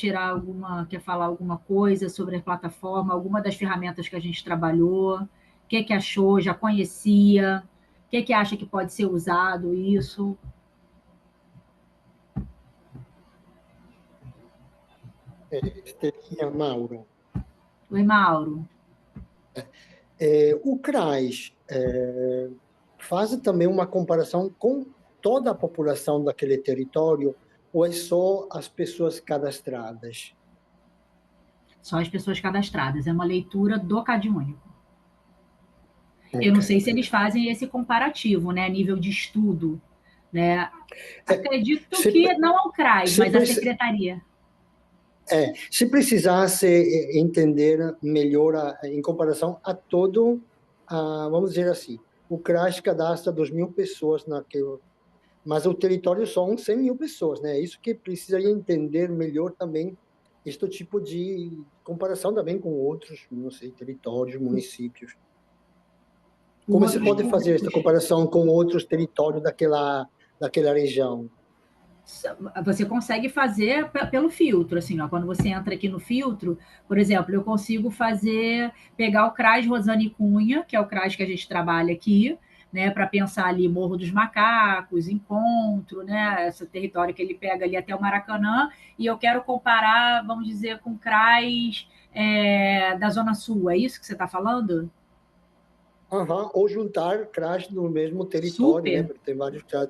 falar alguma coisa sobre a plataforma, alguma das ferramentas que a gente trabalhou? O que achou? Já conhecia? O que acha que pode ser usado isso? Este aqui é Mauro. Oi, Mauro. O CRAS faz também uma comparação com toda a população daquele território ou é só as pessoas cadastradas? Só as pessoas cadastradas. É uma leitura do CadÚnico. Eu não sei se eles fazem esse comparativo, né, a nível de estudo, né? Acredito que não ao CRAS, mas à secretaria. Se precisasse entender melhor em comparação a todo, vamos dizer assim, o CRAS cadastra 2.000 pessoas naquele, mas o território são 100.000 pessoas, né? Isso que precisaria entender melhor também, este tipo de comparação também com outros, não sei, territórios, municípios. Como se pode fazer essa comparação com outros territórios daquela região? Você consegue fazer pelo filtro, assim, ó, quando você entra aqui no filtro, por exemplo, eu consigo pegar o CRAS Rosane Cunha, que é o CRAS que a gente trabalha aqui, né, para pensar ali Morro dos Macacos, Encontro, né, esse território que ele pega ali até o Maracanã, e eu quero comparar, vamos dizer, com o CRAS da Zona Sul, é isso que você está falando? Ou juntar CRAS no mesmo território, né? Porque tem vários CRAS.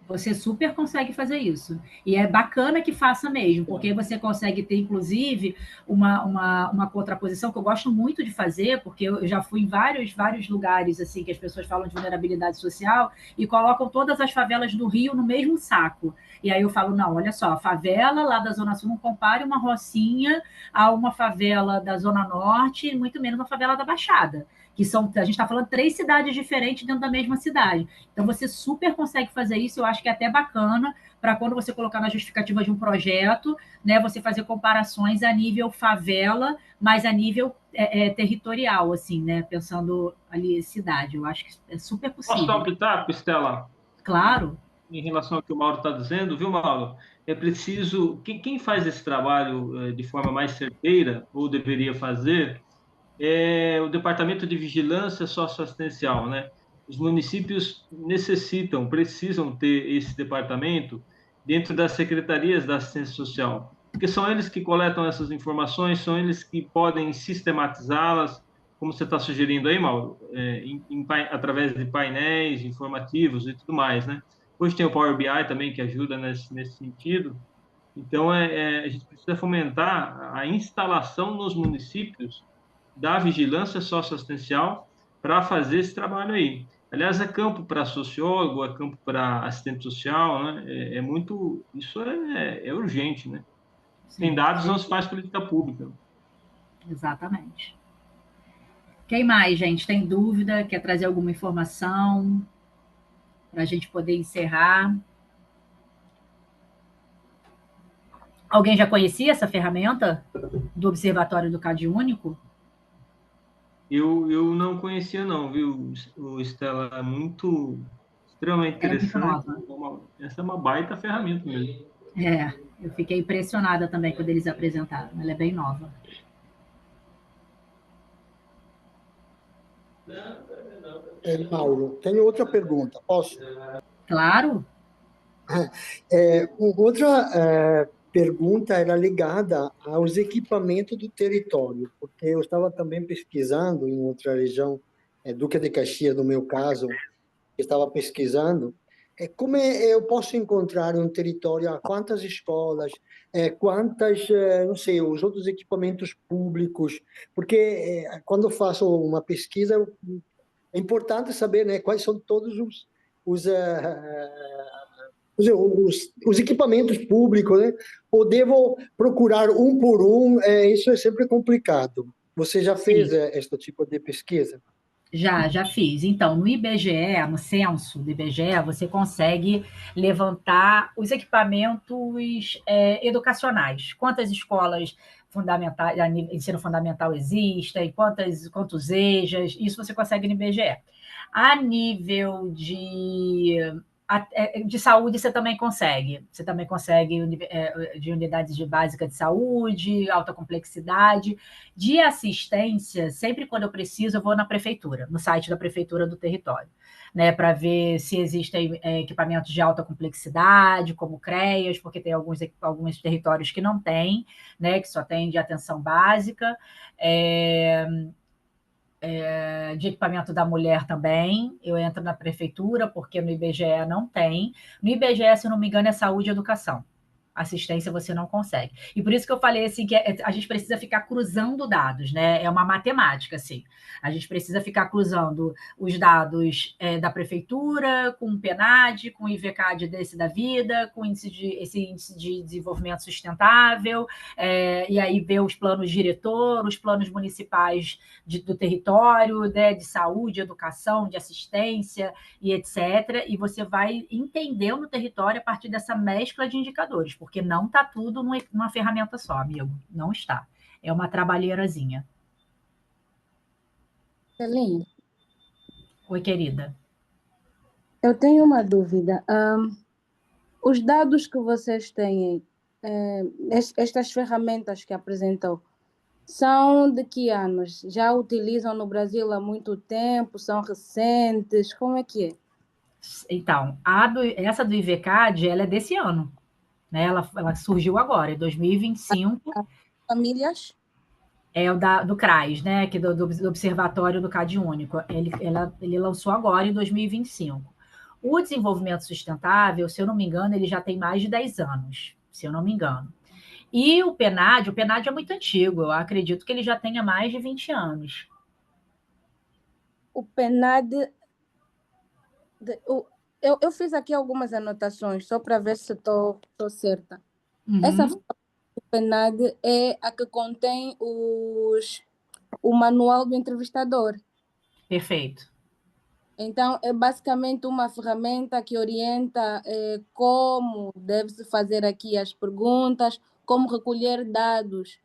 Você super consegue fazer isso. E é bacana que faça mesmo, porque você consegue ter, inclusive, uma contraposição que eu gosto muito de fazer, porque eu já fui em vários lugares assim que as pessoas falam de vulnerabilidade social e colocam todas as favelas do Rio no mesmo saco. E aí eu falo, não, olha só, a favela lá da Zona Sul não compare uma Rocinha a uma favela da Zona Norte, muito menos uma favela da Baixada. A gente está falando 3 cidades diferentes dentro da mesma cidade. Então, você super consegue fazer isso, eu acho que é até bacana, para quando você colocar na justificativa de um projeto, né, você fazer comparações a nível favela, mas a nível territorial, assim, né, pensando ali cidade. Eu acho que é super possível. Posso dar um pitaco, Estela? Claro. Em relação ao que o Mauro está dizendo, viu, Mauro? É preciso... Quem faz esse trabalho de forma mais certeira, ou deveria fazer, é o Departamento de Vigilância Socioassistencial, né? Os municípios precisam ter esse departamento dentro das secretarias da assistência social, porque são eles que coletam essas informações, são eles que podem sistematizá-las, como você está sugerindo aí, Mauro, através de painéis informativos e tudo mais, né? Hoje tem o Power BI também que ajuda nesse sentido. Então, a gente precisa fomentar a instalação nos municípios da vigilância socioassistencial para fazer esse trabalho aí. Aliás, é campo para sociólogo, é campo para assistente social, né? Isso é urgente, né? Sim. Sem dados não se faz política pública. Exatamente. Quem mais, gente? Tem dúvida? Quer trazer alguma informação para a gente poder encerrar? Alguém já conhecia essa ferramenta do Observatório do CadÚnico? Eu não conhecia, não, viu, Estela? É extremamente interessante. Essa é uma baita ferramenta mesmo. Eu fiquei impressionada também quando eles apresentaram. Ela é bem nova. Mauro, tenho outra pergunta, posso? Claro. Outra pergunta era ligada aos equipamentos do território, porque eu estava também pesquisando em outra região, Duque de Caxias, no meu caso, estava pesquisando, como eu posso encontrar um território, quantas escolas, quantas, não sei, os outros equipamentos públicos, porque quando faço uma pesquisa, é importante saber, né, quais são todos os equipamentos públicos, né? Ou devo procurar um por um? Isso é sempre complicado. Você já fez este tipo de pesquisa? Já fiz. Então, no IBGE, no censo do IBGE, você consegue levantar os equipamentos educacionais. Quantas escolas fundamentais, ensino fundamental existem, quantos EJAs, isso você consegue no IBGE. A nível de saúde, você também consegue. Você também consegue de unidades básicas de saúde, alta complexidade. De assistência, sempre quando eu preciso, eu vou na prefeitura, no site da prefeitura do território, né, para ver se existem equipamentos de alta complexidade, como CREAS, porque tem alguns territórios que não tem, né, que só tem de atenção básica. De equipamento da mulher também, eu entro na prefeitura, porque no IBGE não tem. No IBGE, se não me engano, é saúde e educação. assistência você não consegue. E por isso que eu falei assim, que a gente precisa ficar cruzando dados, né? É uma matemática, assim. A gente precisa ficar cruzando os dados da prefeitura, com o PNAD, com o IVCAD desse da vida, com esse índice de desenvolvimento sustentável, e aí ver os planos diretor, os planos municipais do território, né, de saúde, educação, de assistência e etc. E você vai entendendo o território a partir dessa mescla de indicadores, porque não está tudo numa ferramenta só, amigo. Não está. É uma trabalheirazinha. Celinha, Oi, querida. eu tenho uma dúvida. Os dados que vocês têm, estas ferramentas que apresentou, são de que anos? Já utilizam no Brasil há muito tempo? São recentes? Como é que é? Então, essa do IVCAD, ela é desse ano, né? Ela surgiu agora, em 2025. Famílias? É o do CRAS, né? Que do Observatório do CAD Único. Ele lançou agora, em 2025. O desenvolvimento sustentável, se eu não me engano, ele já tem mais de 10 anos, se eu não me engano. E o PNAD é muito antigo, eu acredito que ele já tenha mais de 20 anos. O PNAD... Eu fiz aqui algumas anotações, só para ver se estou certa. Essa do PNAD é a que contém o manual do entrevistador. Perfeito. Então, é basicamente uma ferramenta que orienta como deve-se fazer aqui as perguntas, como recolher dados,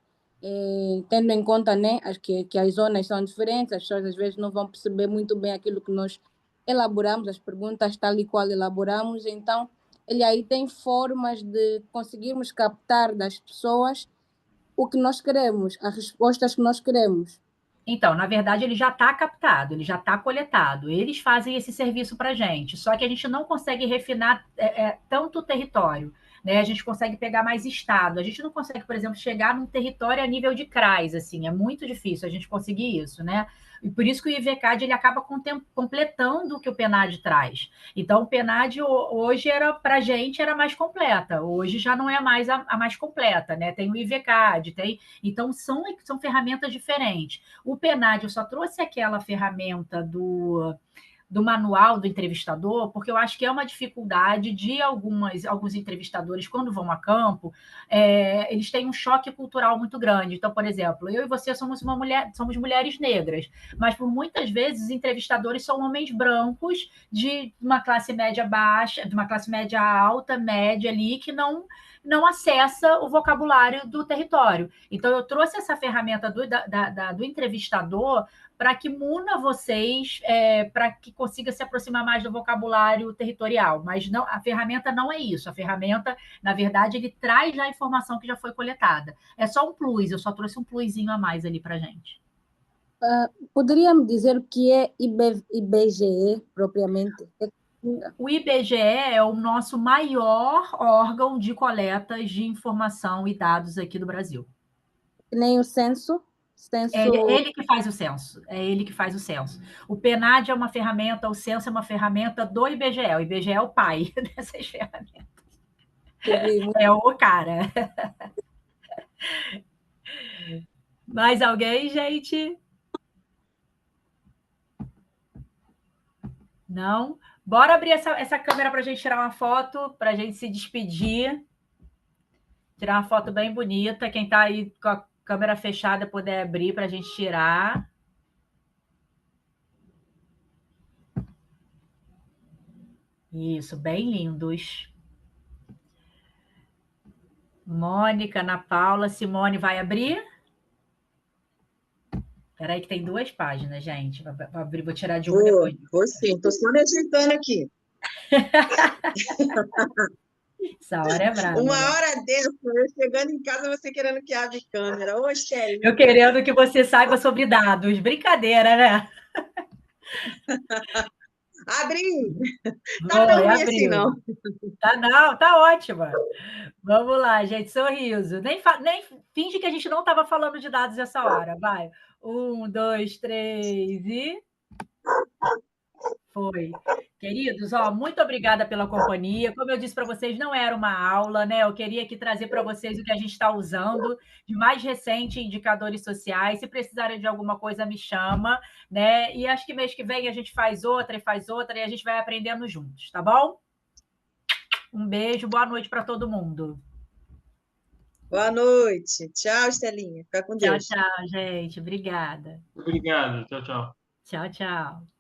tendo em conta, né, que as zonas são diferentes, as pessoas às vezes não vão perceber muito bem aquilo que nós elaboramos, as perguntas tal e qual elaboramos. Então, ele aí tem formas de conseguirmos captar das pessoas o que nós queremos, as respostas que nós queremos. Então, na verdade, ele já está captado, ele já está coletado. Eles fazem esse serviço para a gente, só que a gente não consegue refinar tanto o território, né? A gente consegue pegar mais estado. A gente não consegue, por exemplo, chegar num território a nível de CRAS, assim, é muito difícil a gente conseguir isso, né? E por isso que o IVCAD ele acaba completando o que o PNAD traz. Então, o PNAD hoje para a gente era mais completa, hoje já não é mais a mais completa, né? Tem o IVCAD, então são ferramentas diferentes. O PNAD, eu só trouxe aquela ferramenta do manual do entrevistador, porque eu acho que é uma dificuldade de alguns entrevistadores, quando vão a campo, eles têm um choque cultural muito grande. Então, por exemplo, eu e você somos mulheres negras, mas por muitas vezes os entrevistadores são homens brancos de uma classe média baixa, de uma classe média alta, média ali, que não acessa o vocabulário do território. Então, eu trouxe essa ferramenta do entrevistador para que muna vocês, para que consiga se aproximar mais do vocabulário territorial. Mas não, a ferramenta não é isso. A ferramenta, na verdade, ele traz já a informação que já foi coletada. É só um plus, eu só trouxe um plusinho a mais ali para a gente. Poderia me dizer o que é IBGE, propriamente? O IBGE é o nosso maior órgão de coletas de informação e dados aqui do Brasil. Nem o censo? É ele que faz o censo. É ele que faz o censo. O PNAD é uma ferramenta, o censo é uma ferramenta do IBGE. O IBGE é o pai dessas ferramentas. É o cara. Mais alguém, gente? Não? Bora abrir essa câmera para a gente tirar uma foto, para a gente se despedir. Tirar uma foto bem bonita. Quem está aí com a câmera fechada puder abrir para a gente tirar. Isso, bem lindos. Mônica, Ana Paula, Simone vai abrir? Espera aí que tem 2 páginas, gente. Vou tirar de uma depois. Vou sim, estou só me ajeitando aqui. Essa hora é brava. Uma hora dessa, eu chegando em casa, você querendo que abra câmera. Ô, Shelly. Eu querendo que você saiba sobre dados. Brincadeira, né? Abri! Tá tão ruim assim, não. Tá ótima. Vamos lá, gente. Sorriso. Nem finge que a gente não estava falando de dados essa hora. Vai. 1, 2, 3 e... Foi. Queridos, ó, muito obrigada pela companhia. Como eu disse para vocês, não era uma aula, né? Eu queria aqui trazer para vocês o que a gente está usando de mais recente em indicadores sociais. Se precisarem de alguma coisa, me chama, né? E acho que mês que vem a gente faz outra e a gente vai aprendendo juntos, tá bom? Um beijo, boa noite para todo mundo. Boa noite. Tchau, Estelinha. Fica com Tchau, Deus. tchau, gente. Obrigada. Obrigado. Tchau, tchau. Tchau, tchau.